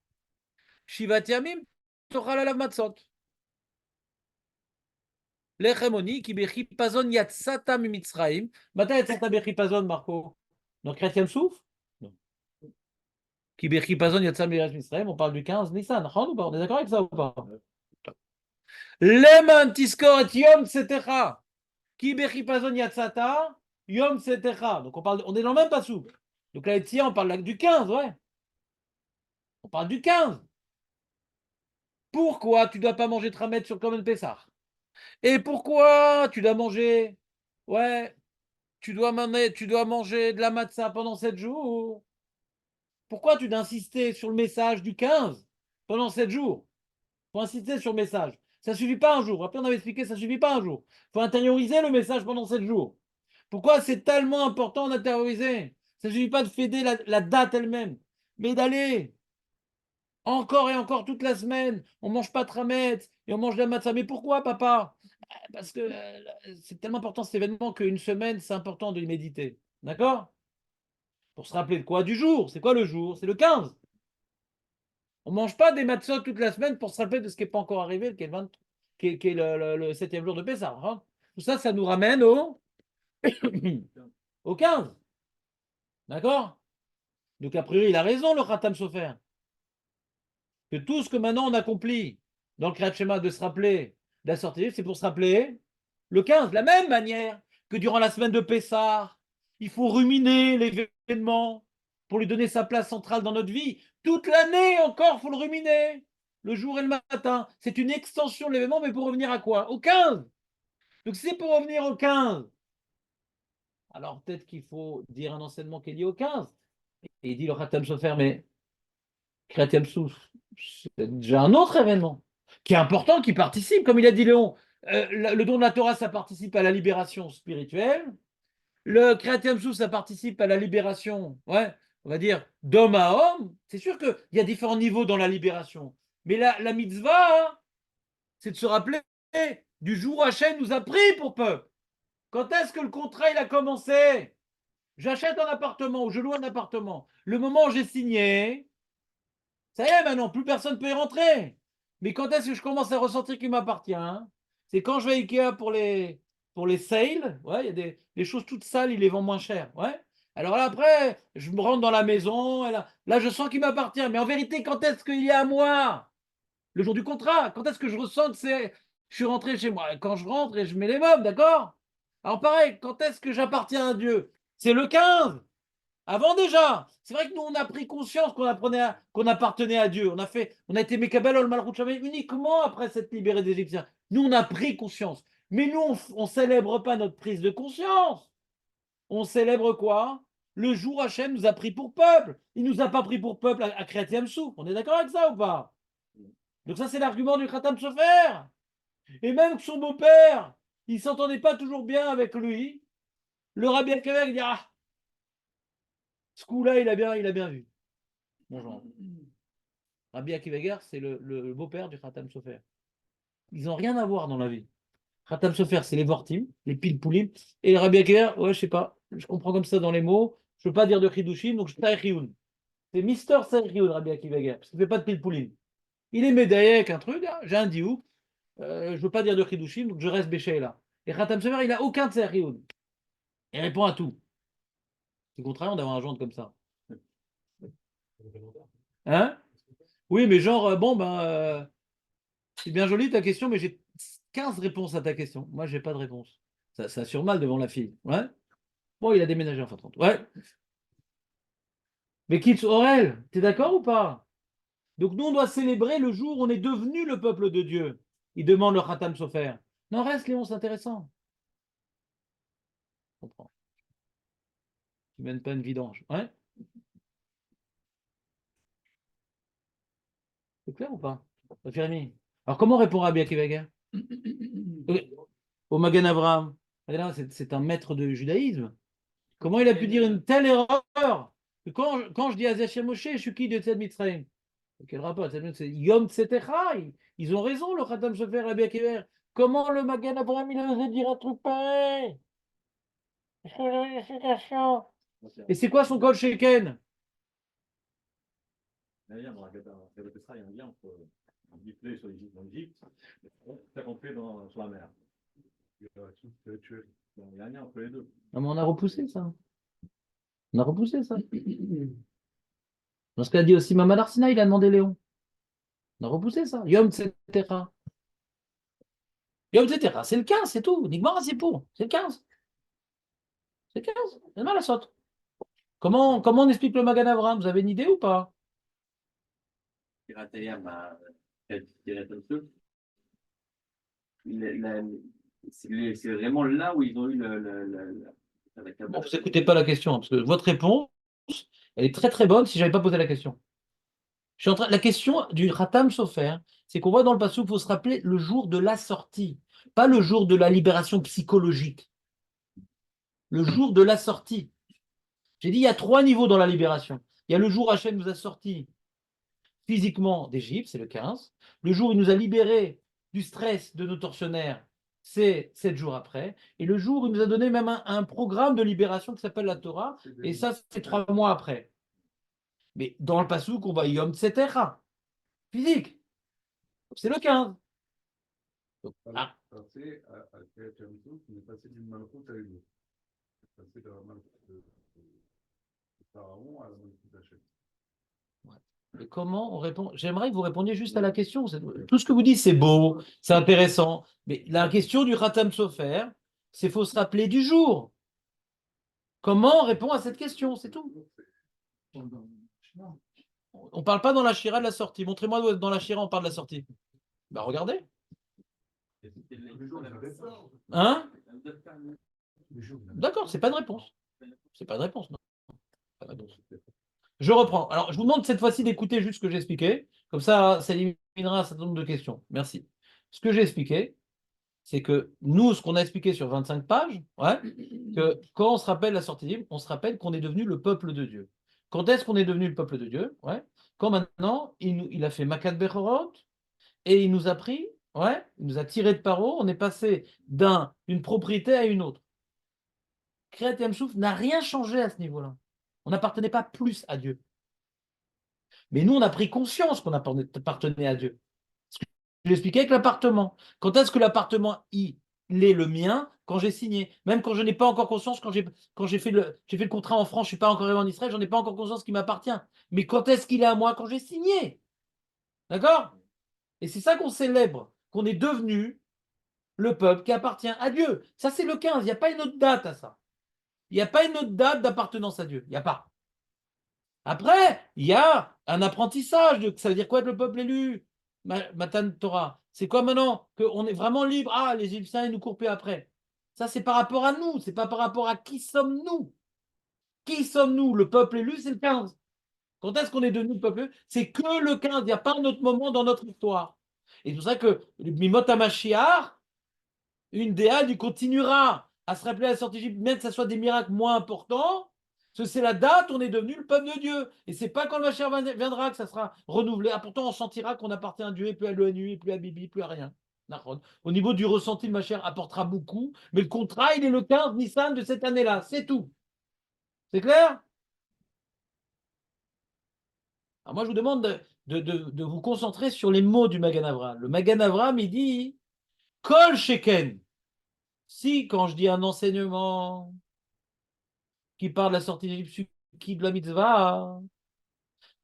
Shivat Yamim, Tochal ala Matzot. Lechemoni, qui bechi pazon yatsata mimitzraim. Mata yatsata bechi pazon, Marco. Donc, chrétien souf? Non. Qui bechi pazon yatsata mimitzraim, on parle du 15 Nissan. On est d'accord avec ça ou pas? Leman tiskor et yom setecha. Qui bechi pazon yatsata, yom setecha. Donc, on est dans le même passou. Donc, là, on parle du 15, ouais. On parle du 15. Pourquoi tu ne dois pas manger tramet sur Common Pessah? Et pourquoi tu dois manger, ouais, tu dois manger de la matzah pendant 7 jours? Pourquoi tu dois insister sur le message du 15 pendant 7 jours? Il faut insister sur le message. Ça ne suffit pas un jour. Après, on avait expliqué, ça ne suffit pas un jour. Il faut intérioriser le message pendant 7 jours. Pourquoi c'est tellement important d'intérioriser? Ça ne suffit pas de fêter la date elle-même, mais d'aller encore et encore toute la semaine. On ne mange pas de tramet et on mange de la matzah. Mais pourquoi, papa? Parce que c'est tellement important cet événement qu'une semaine, c'est important de le méditer. D'accord? Pour se rappeler de quoi? Du jour. C'est quoi le jour? C'est le 15. On ne mange pas des matzot toute la semaine pour se rappeler de ce qui n'est pas encore arrivé, qui est, qui est le 7e jour de Pessah. Hein? Tout ça, ça nous ramène au 15. D'accord? Donc, a priori, il a raison, le Khatam Sofer. Que tout ce que maintenant on accomplit dans le Kriyat Shema de se rappeler de la sortie, c'est pour se rappeler le 15. De la même manière que durant la semaine de Pessah, il faut ruminer l'événement pour lui donner sa place centrale dans notre vie. Toute l'année encore, il faut le ruminer. Le jour et le matin. C'est une extension de l'événement, mais pour revenir à quoi? Au 15. Donc si c'est pour revenir au 15, alors peut-être qu'il faut dire un enseignement qui est lié au 15. Et il dit le Khatam Sofer, mais Kriyat Yam Souf, c'est déjà un autre événement qui est important, qui participe, comme il a dit Léon. Le don de la Torah, ça participe à la libération spirituelle. Le Kriyat Yam Souf, ça participe à la libération, ouais, on va dire, d'homme à homme. C'est sûr qu'il y a différents niveaux dans la libération. Mais la mitzvah, hein, c'est de se rappeler du jour où Hachem nous a pris pour peuple. Quand est-ce que le contrat il a commencé? J'achète un appartement ou je loue un appartement. Le moment où j'ai signé, ça y est, maintenant, plus personne ne peut y rentrer. Mais quand est-ce que je commence à ressentir qu'il m'appartient? C'est quand je vais à Ikea pour les sales. Ouais, il y a des choses toutes sales, ils les vendent moins cher. Ouais. Alors là, après, je me rentre dans la maison. Et là, je sens qu'il m'appartient. Mais en vérité, quand est-ce qu'il est à moi? Le jour du contrat. Quand est-ce que je ressens que je suis rentré chez moi? Quand je rentre et je mets les meubles, d'accord? Alors pareil, quand est-ce que j'appartiens à Dieu? C'est le 15. Avant déjà, c'est vrai que nous on a pris conscience qu'on appartenait à Dieu. On a été Mekabel ol Malchut Shamayim uniquement après s'être libéré des Égyptiens. Nous on a pris conscience. Mais nous on célèbre pas notre prise de conscience. On célèbre quoi? Le jour où Hachem nous a pris pour peuple. Il nous a pas pris pour peuple à Kriyat Yam Souf. On est d'accord avec ça ou pas? Donc ça c'est l'argument du Khatam Sofer. Et même que son beau-père, il s'entendait pas toujours bien avec lui. Le Rabbi Akiva il dit ah, ce coup-là, il a bien vu. Bonjour. Rabbi Akiva, c'est le beau-père du Khatam Sofer. Ils n'ont rien à voir dans la vie. Khatam Sofer, c'est les Vortim, les Pilpoulim. Et Rabbi Akiva, ouais, je sais pas. Je comprends comme ça dans les mots. Je ne veux pas dire de Chidushim, donc je Taïchioun. C'est Mister Taïchioun, Rabbi Akiva, parce qu'il ne fait pas de Pilpoulim. Il est médaillé avec un truc, hein, j'ai un diouk. Je ne veux pas dire de Chidushim, donc je reste béché là. Et Khatam Sofer, il n'a aucun Taïchioun. Il répond à tout. C'est contraire d'avoir un gendre comme ça. Hein? Oui, mais genre, bon, ben, c'est bien joli ta question, mais j'ai 15 réponses à ta question. Moi, j'ai pas de réponse. Ça assure mal devant la fille. Ouais. Bon, il a déménagé en fin de compte. Ouais. Mais Kitz Aurel, t'es d'accord ou pas? Donc, nous, on doit célébrer le jour où on est devenu le peuple de Dieu. Il demande le Khatam Sofer. Non, reste, Léon, c'est intéressant. Je comprends. Tu mènes pas une vidange. Ouais. C'est clair ou pas? Jérémy. Alors, comment répond Rabbi Akiva? Au Magan Avraham. C'est un maître de judaïsme. Comment il a pu dire une telle erreur? Que quand je dis Azachia Moshe, je suis qui de Tzed Mitzrayim? Quel rapport? C'est Yom Tzetecha. Ils ont raison, le Khatam Sofer, Rabbi Akiva. Comment le Magan Avraham il a osé dire un truc pareil? Est-ce que vous avez une explication? Et c'est quoi son col Sheken? Il y a un lien dans la Gata Petra, il y a un lien entre Giflé sur l'Égypte, dans l'Égypte, et ça qu'on fait sur la mer. Il y a un lien entre les deux. Non, mais on a repoussé ça. On a repoussé ça. Dans ce qu'a dit aussi Mamad Arsina, il a demandé Léon. On a repoussé ça. Yom Tzetera. Yom Tzetera, c'est le 15, c'est tout. Nigmara, c'est pour. C'est le 15. C'est le 15. C'est mal à saute. Comment on explique le Magan Avraham? Vous avez une idée ou pas? Piratelia m'a tiré comme ça. C'est vraiment là où ils ont eu Bon, vous n'écoutez pas la question, parce que votre réponse, elle est très très bonne si je n'avais pas posé la question. La question du Khatam Sofer, c'est qu'on voit dans le passage, il faut se rappeler le jour de la sortie, pas le jour de la libération psychologique. Le jour de la sortie. J'ai dit, il y a 3 niveaux dans la libération. Il y a le jour où Hachem nous a sortis physiquement d'Égypte, c'est le 15. Le jour où il nous a libérés du stress de nos tortionnaires, c'est 7 jours après. Et le jour où il nous a donné même un programme de libération qui s'appelle la Torah, et ça, c'est 3 mois après. Mais dans le Passouk, on va Yom Tzetera, physique. C'est le 15. Donc, Passer à Kriyat Yam-Suf, on est passé d'une malchoute à une autre. On est passé de la malchoute de Pharaon à la malchoute d'Hachem. et comment on répond? J'aimerais que vous répondiez juste à la question. Tout ce que vous dites, c'est beau, c'est intéressant. Mais la question du Khatam Sofer, c'est qu'il faut se rappeler du jour. Comment on répond à cette question? C'est tout. On ne parle pas dans la Shira de la sortie. Montrez-moi dans la Shira, on parle de la sortie. Bah regardez. Hein? D'accord, c'est pas une réponse. C'est pas une réponse, non. Pas de réponse. Je reprends. Alors, je vous demande cette fois-ci d'écouter juste ce que j'ai expliqué. Comme ça éliminera un certain nombre de questions. Merci. Ce que j'ai expliqué, c'est que nous, ce qu'on a expliqué sur 25 pages, que quand on se rappelle la sortie libre, on se rappelle qu'on est devenu le peuple de Dieu. Quand est-ce qu'on est devenu le peuple de Dieu? Quand maintenant, il a fait Makat Bechorot et il nous a pris, il nous a tiré de Paro, on est passé d'une propriété à une autre. Kriyat Yam-Suf n'a rien changé à ce niveau-là. On n'appartenait pas plus à Dieu. Mais nous, on a pris conscience qu'on appartenait à Dieu. Je l'expliquais avec l'appartement. Quand est-ce que l'appartement, il est le mien? Quand j'ai signé. Même quand je n'ai pas encore conscience, quand j'ai fait le contrat en France, je ne suis pas encore arrivé en Israël, je n'en ai pas encore conscience qu'il m'appartient. Mais quand est-ce qu'il est à moi? Quand j'ai signé. D'accord? Et c'est ça qu'on célèbre, qu'on est devenu le peuple qui appartient à Dieu. Ça, c'est le 15. Il n'y a pas une autre date à ça. Il n'y a pas une autre date d'appartenance à Dieu. Il n'y a pas. Après, il y a un apprentissage. Ça veut dire quoi être le peuple élu? Matan Torah. C'est quoi maintenant? Qu'on est vraiment libre. Ah, les Égyptiens, ils nous courent plus après. Ça, c'est par rapport à nous. C'est pas par rapport à qui sommes-nous. Qui sommes-nous? Le peuple élu, c'est le 15. Quand est-ce qu'on est devenu le peuple élu? C'est que le 15. Il n'y a pas un autre moment dans notre histoire. Et c'est pour ça que Mimot HaMashiach, une déade, il continuera à se rappeler à la sortie d'Égypte, même que ce soit des miracles moins importants. Parce que c'est la date où on est devenu le peuple de Dieu. Et c'est pas quand le Mashiach viendra que ça sera renouvelé. Ah, pourtant, on sentira qu'on appartient à Dieu et plus à l'ONU, et plus à Bibi, plus à rien. Au niveau du ressenti, le Mashiach apportera beaucoup. Mais le contrat, il est le 15 Nissan de cette année-là. C'est tout. C'est clair? Alors moi, je vous demande de vous concentrer sur les mots du Magan Avraham. Le Magan Avraham, il dit Kol Sheken. Si, quand je dis un enseignement qui parle de la sortie d'Égypte, qui de la mitzvah,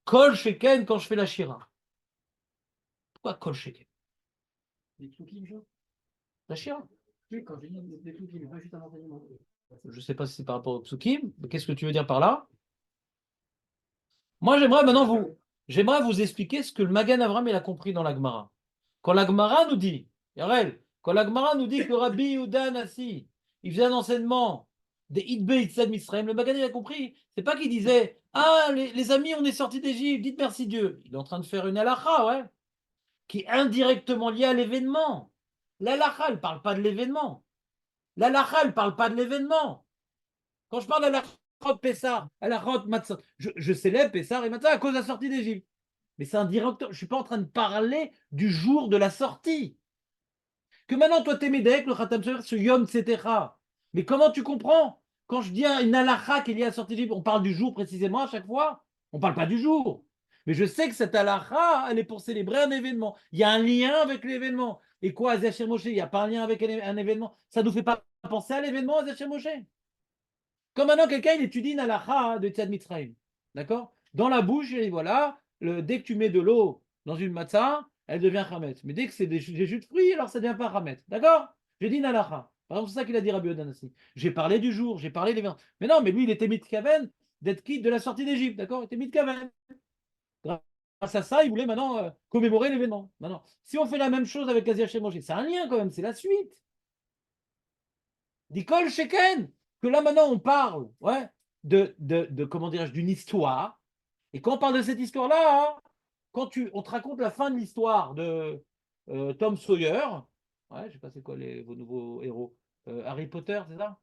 Kol Sheken quand je fais la Shira. Pourquoi Kol Sheken? Les Tloukim, genre? La Shira. Oui, quand j'ai dit les Tloukim, pas juste un enseignement. Je ne sais pas si c'est par rapport au Psukim, mais qu'est-ce que tu veux dire par là? Moi, j'aimerais vous expliquer ce que le Magan Avraham il a compris dans la Gemara. Quand la Gemara nous dit, Yarel, quand la Gemara nous dit que Rabbi Yehuda Nassi, il faisait un enseignement des Idbe Itzad Misraim, le Magan il a compris. C'est pas qu'il disait, ah les amis, on est sortis d'Égypte, dites merci Dieu. Il est en train de faire une halakha, qui est indirectement liée à l'événement. L'halakha, elle ne parle pas de l'événement. L'halakha, elle ne parle pas de l'événement. Quand je parle de l'halakha Pessah, halakha Matzah, je célèbre Pessah et Matzah à cause de la sortie d'Égypte. Mais c'est indirect. Je ne suis pas en train de parler du jour de la sortie. Que maintenant, toi, t'es médec, le Khatam Sofer, ce Yom Tzetecha. Mais comment tu comprends? Quand je dis une halakha qui est liée à la sortie d'Égypte, on parle du jour précisément à chaque fois. On ne parle pas du jour. Mais je sais que cette halakha, elle est pour célébrer un événement. Il y a un lien avec l'événement. Et quoi, Azachir Moshe, il n'y a pas un lien avec un événement. Ça ne nous fait pas penser à l'événement, Azachir Moshe. Comme maintenant, quelqu'un, il étudie une halakha de Tzad Mitzrayim. D'accord? Dans la bouche, il dit voilà, dès que tu mets de l'eau dans une matzah, elle devient chametz. Mais dès que c'est des jus de fruits, alors ça ne devient pas chametz. D'accord? J'ai dit une halakha. Par exemple, c'est ça qu'il a dit Rabbi Yodan aussi. J'ai parlé du jour, j'ai parlé des vins. Mais non, mais lui, il était mitkaven d'être quitte de la sortie d'Égypte. D'accord? Il était mitkaven. Grâce à ça, il voulait maintenant commémorer l'événement. Maintenant, si on fait la même chose avec Asia Shemoshe, c'est un lien quand même, c'est la suite. D'Ikol Sheken, que là maintenant on parle ouais, comment dirais-je, d'une histoire. Et quand on parle de cette histoire-là, hein, quand on te raconte la fin de l'histoire de Tom Sawyer, ouais, je ne sais pas c'est quoi vos nouveaux héros, Harry Potter, c'est ça?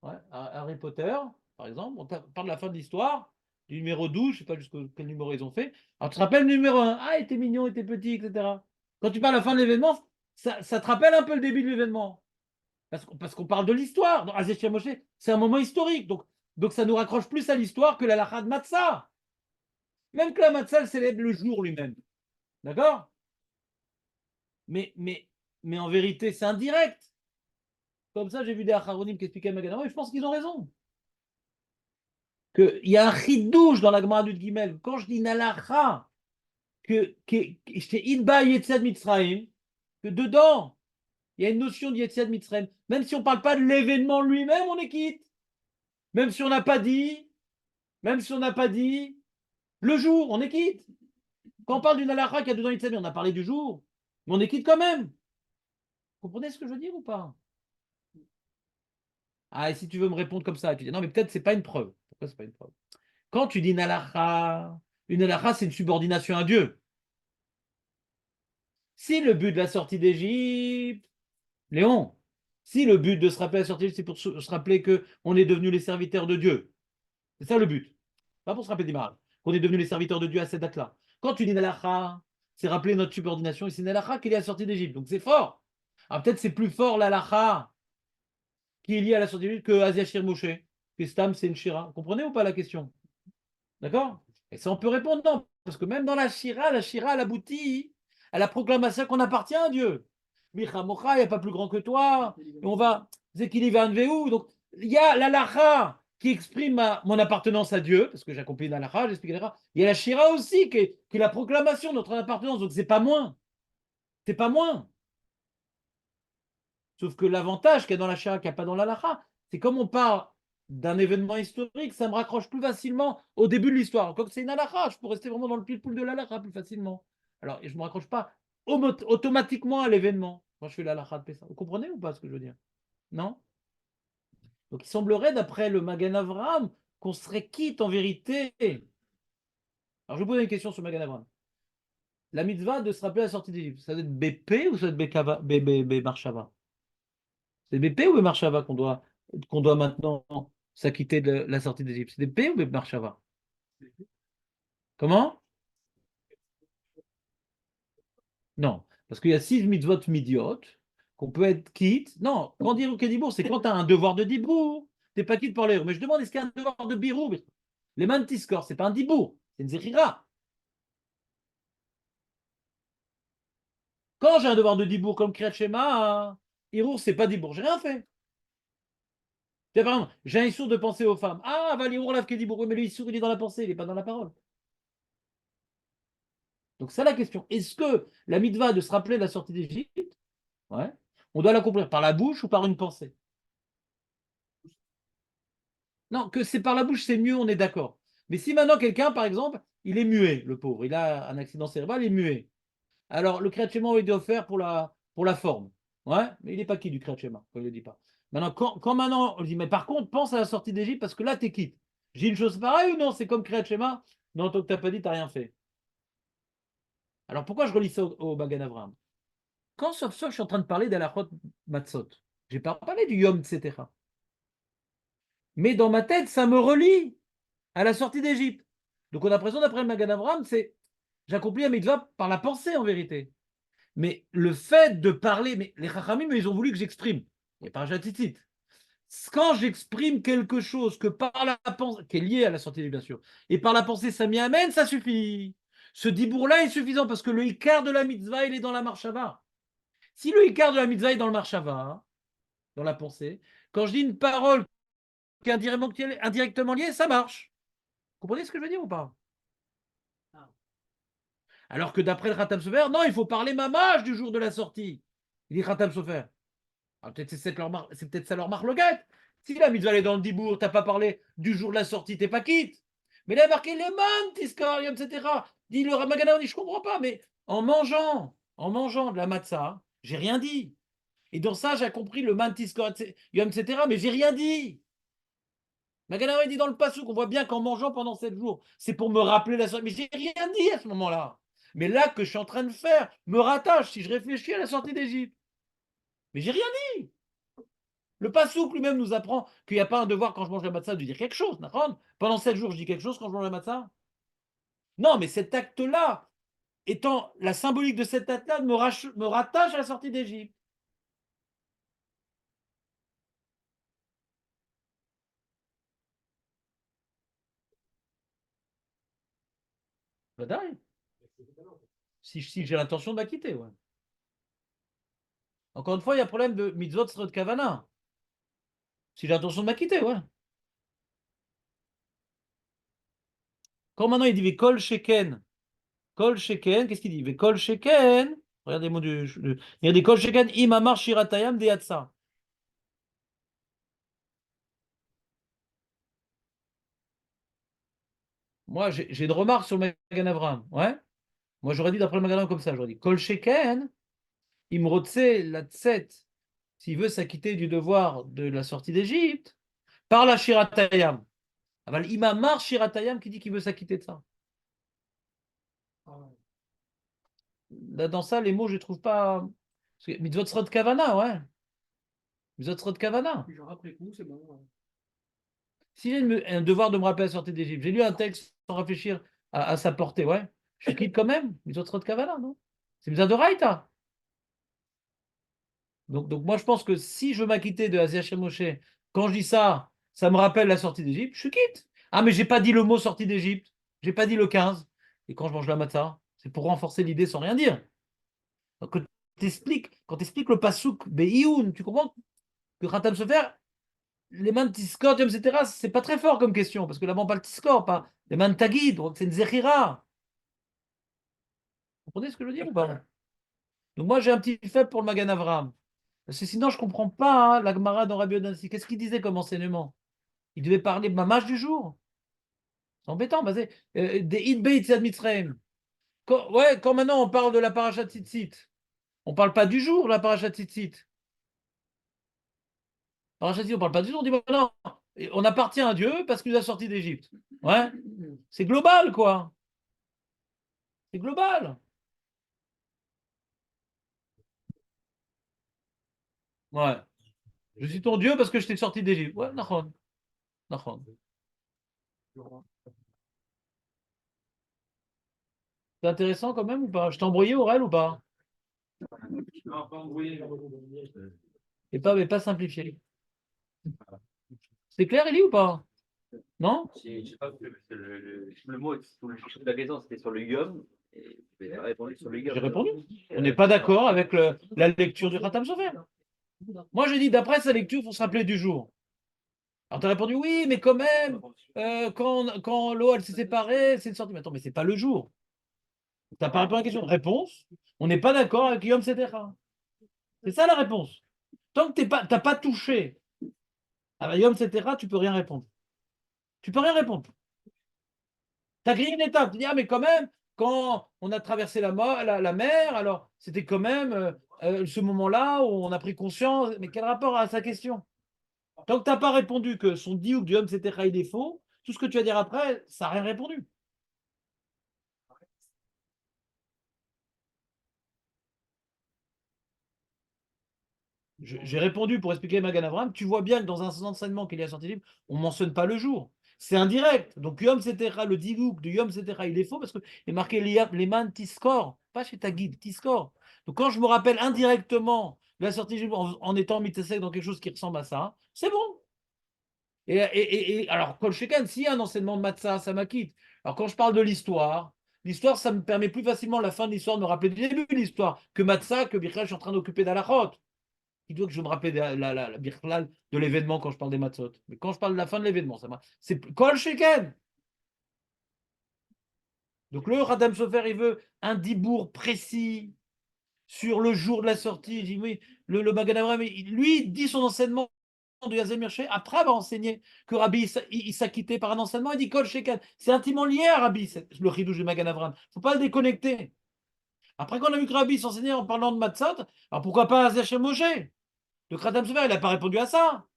Ouais, Harry Potter, par exemple, on parle de la fin de l'histoire, du numéro 12, je ne sais pas jusqu'à quel numéro ils ont fait. Alors tu te rappelles le numéro 1, ah, il était mignon, il était petit, etc. Quand tu parles de la fin de l'événement, ça te rappelle un peu le début de l'événement. Parce qu'on parle de l'histoire. Dans Azech Moshe, c'est un moment historique. Donc ça nous raccroche plus à l'histoire que la lacha de Matzah. Même que la Matzah, elle célèbre le jour lui-même. D'accord mais en vérité, c'est indirect. Comme ça, j'ai vu des Acharonim qui expliquaient Magadama, et je pense qu'ils ont raison. Il y a un chidouche dans la Gemara du Gimel. Quand je dis Nalacha, que c'est Inba Yetzad Mitzrayim, que dedans, il y a une notion de Yetzad Mitzrayim. Même si on ne parle pas de l'événement lui-même, on est quitte. Même si on n'a pas dit le jour, on est quitte. Quand on parle d'une halakha qui a dedans Yitzhak, on a parlé du jour, mais on est quitte quand même. Vous comprenez ce que je veux dire ou pas? Ah, et si tu veux me répondre comme ça, tu dis non, mais peut-être c'est pas une preuve. Pourquoi c'est pas une preuve? Quand tu dis une halakha, c'est une subordination à Dieu. Si le but de la sortie d'Égypte, Léon, si le but de se rappeler la sortie d'Égypte, c'est pour se rappeler qu'on est devenus les serviteurs de Dieu, c'est ça le but. Pas pour se rappeler des miracles, qu'on est devenus les serviteurs de Dieu à cette date-là. Quand tu dis Nalacha, c'est rappeler notre subordination, et c'est Nalacha qui est lié à la sortie d'Égypte. Donc c'est fort. Alors peut-être c'est plus fort l'Alacha qui est lié à la sortie d'Égypte que Asia Shir Moshe, que Stam c'est une Shira. Vous comprenez ou pas la question? D'accord? Et ça on peut répondre non, parce que même dans la Shira elle aboutit à la proclamation qu'on appartient à Dieu. Micha Mocha, il n'y a pas plus grand que toi. Et on va Zekili Vanveu. Donc il y a l'Alacha qui exprime mon appartenance à Dieu, parce que j'accomplis l'Alacha, j'explique l'Alacha. Il y a la Shira aussi, qui est la proclamation de notre appartenance. Donc c'est pas moins. C'est pas moins. Sauf que l'avantage qu'il y a dans la Shira, qu'il n'y a pas dans l'Alacha, c'est comme on parle d'un événement historique, ça me raccroche plus facilement au début de l'histoire. Comme c'est une Alacha, je peux rester vraiment dans le pile-poule de l'Alacha plus facilement. Alors, je ne me raccroche pas automatiquement à l'événement. Moi, je fais l'Alacha de Pessah. Vous comprenez ou pas ce que je veux dire? Non? Donc, il semblerait, d'après le Magan Avraham, qu'on serait quitte en vérité. Alors, je vais poser une question sur Magan Avraham. La mitzvah de se rappeler la sortie d'Égypte, ça doit être BP ou ça doit être Marshava? C'est BP ou Marshava qu'on doit maintenant s'acquitter de la sortie d'Égypte? C'est BP ou Marshava? Comment? Non, parce qu'il y a 6 mitzvot midiot qu'on peut être quitte. Non, quand dire Dibour, c'est quand tu as un devoir de Dibour. Tu n'es pas quitte par l'air. Mais je demande, est-ce qu'il y a un devoir de Birou? Les mantiscores, ce n'est pas un Dibour, c'est une Zechira. Quand j'ai un devoir de Dibour comme Kriyat Shema, Irour, c'est pas Dibour, j'ai rien fait. Par exemple, j'ai un issour de penser aux femmes. Ah, va l'Irour lave Dibour. Oui, mais le issour, il est dans la pensée, il n'est pas dans la parole. Donc, c'est la question. Est-ce que la mitzvah de se rappeler de la sortie d'Égypte, ouais, on doit l'accomplir par la bouche ou par une pensée? Non, que c'est par la bouche, c'est mieux, on est d'accord. Mais si maintenant quelqu'un, par exemple, il est muet, le pauvre, il a un accident cérébral, il est muet. Alors, le Kriyat Shema, il doit faire pour la forme. Ouais, mais il n'est pas quitte du Kriyat Shema, quand il ne le dit pas. Maintenant, quand maintenant, on dit, mais par contre, pense à la sortie d'Égypte parce que là, tu es quitte. J'ai une chose pareille ou non? C'est comme Kriyat Shema? Non, tant que tu n'as pas dit, tu n'as rien fait. Alors, pourquoi je relis ça au Magan Avraham? quand sauf je suis en train de parler d'Alachot Matzot, je n'ai pas parlé du Yom etc. Mais dans ma tête, ça me relie à la sortie d'Égypte. Donc on a l'impression, d'après le Magan Avraham, c'est j'accomplis la mitzvah par la pensée en vérité. Mais le fait de parler, mais les Chachamim, ils ont voulu que j'exprime. Et par Tzitzit. Quand j'exprime quelque chose que par la pensée, qui est lié à la sortie d'Égypte, bien sûr, et par la pensée, ça m'y amène, ça suffit. Ce dibour-là est suffisant parce que le Icar de la mitzvah, il est dans la marshava. Si le Icar de la mitzvah est dans le marshava, dans la pensée, quand je dis une parole qui est indirectement liée, ça marche. Vous comprenez ce que je veux dire ou pas? Alors que d'après le Khatam Sofer, non, il faut parler mamage du jour de la sortie. Il dit Khatam Sofer. Ah, peut-être c'est peut-être ça leur marque le guette. Si la mitzvah est dans le dibour, t'as pas parlé du jour de la sortie, t'es pas quitte. Mais là, il y a marqué les man, tiskarium, etc. Dit le Ramagana, dit je comprends pas, mais en mangeant de la matzah, j'ai rien dit. Et dans ça, j'ai compris le man, tiskarium, etc. Mais j'ai rien dit. Magana dit dans le passou qu'on voit bien qu'en mangeant pendant 7 jours, c'est pour me rappeler la sortie. Mais j'ai rien dit à ce moment-là. Mais là, que je suis en train de faire, me rattache si je réfléchis à la sortie d'Égypte. Mais j'ai rien dit. Le passouk lui-même nous apprend qu'il n'y a pas un devoir quand je mange la matzah de dire quelque chose. Pendant 7 jours, je dis quelque chose quand je mange la matzah. Non, mais cet acte-là, étant la symbolique de cet acte-là, me rattache à la sortie d'Égypte. Badaï. Si j'ai l'intention de la quitter, ouais. Encore une fois, il y a problème de mitzvot srod kavana. Si j'ai l'intention de m'acquitter, ouais. Quand maintenant il dit Vekol Sheken, Kol Sheken, qu'est-ce qu'il dit Vekol Sheken, regardez les mots il y a des Kol Sheken, Imamar Shiratayam de Yatsa. Moi, j'ai de remarques sur le Magan Avraham, ouais. Moi, j'aurais dit d'après le Magan Avraham comme ça, j'aurais dit Kol Sheken, Imrotse la Tset, s'il veut s'acquitter du devoir de la sortie d'Égypte, par la Shiratayam. Aval Imamar Shiratayam qui dit qu'il veut s'acquitter de ça. Là, dans ça, les mots, je ne trouve pas. Mitzvot Srod Kavana, ouais. Mitzvot Srod Kavana. Genre après coup, c'est bon. Ouais. Si j'ai un devoir de me rappeler la sortie d'Égypte, j'ai lu un texte sans réfléchir à sa portée, ouais. Je quitte quand même. Mitzvot Srod Kavana, non? C'est Mitzvot de Raïta. Donc, moi, je pense que si je veux m'acquitter de Asia Moshe, quand je dis ça, ça me rappelle la sortie d'Égypte, je quitte. Ah, mais j'ai pas dit le mot sortie d'Égypte. J'ai pas dit le 15. Et quand je mange la matzah, c'est pour renforcer l'idée sans rien dire. Donc, quand tu expliques le pasouk Be'ioun, tu comprends que Khatam Sofer, les mains de Tiskot, etc., c'est pas très fort comme question, parce que là-bas, on parle Tiskot, pas les mains de Tagid, donc c'est une Zechira. Vous comprenez ce que je veux dire ou pas? Donc, moi, j'ai un petit faible pour le Magan Avraham. Parce que sinon, je ne comprends pas hein, la Gemara dans Rabbi Yodansi. Qu'est-ce qu'il disait comme enseignement? Il devait parler mamage du jour. C'est embêtant. Des Hidbeit Tzad Mitzrayim. Quand maintenant on parle de la paracha Tzitzit, on ne parle pas du jour, la paracha Tzitzit. Paracha Tzitzit, on ne parle pas du jour. On dit, non, on appartient à Dieu parce qu'il nous a sorti d'Égypte. Ouais. C'est global, quoi. C'est global. Ouais. Je suis ton Dieu parce que je t'ai sorti d'Égypte. Ouais, nachon. Nachon. C'est intéressant quand même ou pas? Je t'ai embrouillé, Aurel, ou pas? Mais pas simplifié. C'est clair, Elie, ou pas? Non? Je sais pas, le mot sous le de la raison, c'était sur le yom. Et tu as répondu sur le yom. J'ai répondu. On n'est pas d'accord avec la lecture du Khatam Sofer. Moi, j'ai dit, d'après sa lecture, il faut se rappeler du jour. Alors, tu as répondu, oui, mais quand même, quand l'eau, elle s'est séparée, c'est une sortie. Mais attends, mais c'est pas le jour. Tu n'as pas répondu à la question. Réponse, on n'est pas d'accord avec Yom Setecha. C'est ça la réponse. Tant que tu n'as pas touché à Yom Setecha, tu peux rien répondre. Tu peux rien répondre. Tu as grillé une étape. Tu dis, ah, mais quand même, quand on a traversé la mer, alors c'était quand même ce moment-là où on a pris conscience. Mais quel rapport à sa question? Tant que tu n'as pas répondu que son diouk du homme c'était il est faux, tout ce que tu vas dire après, ça n'a rien répondu. J'ai répondu pour expliquer Magan Avraham. Tu vois bien que dans un enseignement qu'il y a sorti libre, on ne mentionne pas le jour. C'est indirect. Donc, Yom Setera, le digouk de Yom Setera, il est faux parce qu'il est marqué Leman Tiskor, pas chez ta guide, Tiskor. Donc, quand je me rappelle indirectement de la sortie libre en étant mitzvah dans quelque chose qui ressemble à ça, c'est bon. Alors, Kol Sheken, s'il y a un enseignement de Matzah, ça m'acquitte. Alors, quand je parle de l'histoire, ça me permet plus facilement la fin de l'histoire de me rappeler du début de l'histoire que Matzah, que Birka, je suis en train d'occuper d'Alachot. Il doit que je me rappelle la Birklal de l'événement quand je parle des Matzot. Mais quand je parle de la fin de l'événement, c'est Kol Sheken. Donc, le Radam Sofer, il veut un dibour précis sur le jour de la sortie. Je dis, oui, le Magan Avraham, lui, il dit son enseignement de Yazem Hirché, après avoir enseigné que Rabbi il s'acquittait par un enseignement, il dit Kol Sheken. C'est intimement lié à Rabbi, le Ridouche de Magan Avraham. Il ne faut pas le déconnecter. Après qu'on a vu que Rabbi s'enseignait en parlant de Matzot, alors pourquoi pas un Zachem Moshe? Le Radam Sofer, il n'a pas répondu à ça.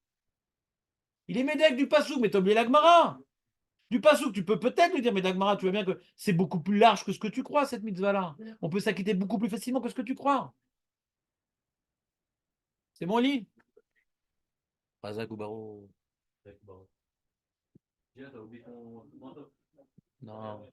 Il est médec du Passouk, mais tu as oublié l'Agmara. Du Passouk, tu peux peut-être lui dire, mais l'Agmara, tu vois bien que c'est beaucoup plus large que ce que tu crois, cette mitzvah-là. On peut s'acquitter beaucoup plus facilement que ce que tu crois. C'est bon, Eli? Razak ou Baro? Tiens, t'as oublié ton manteau. Non.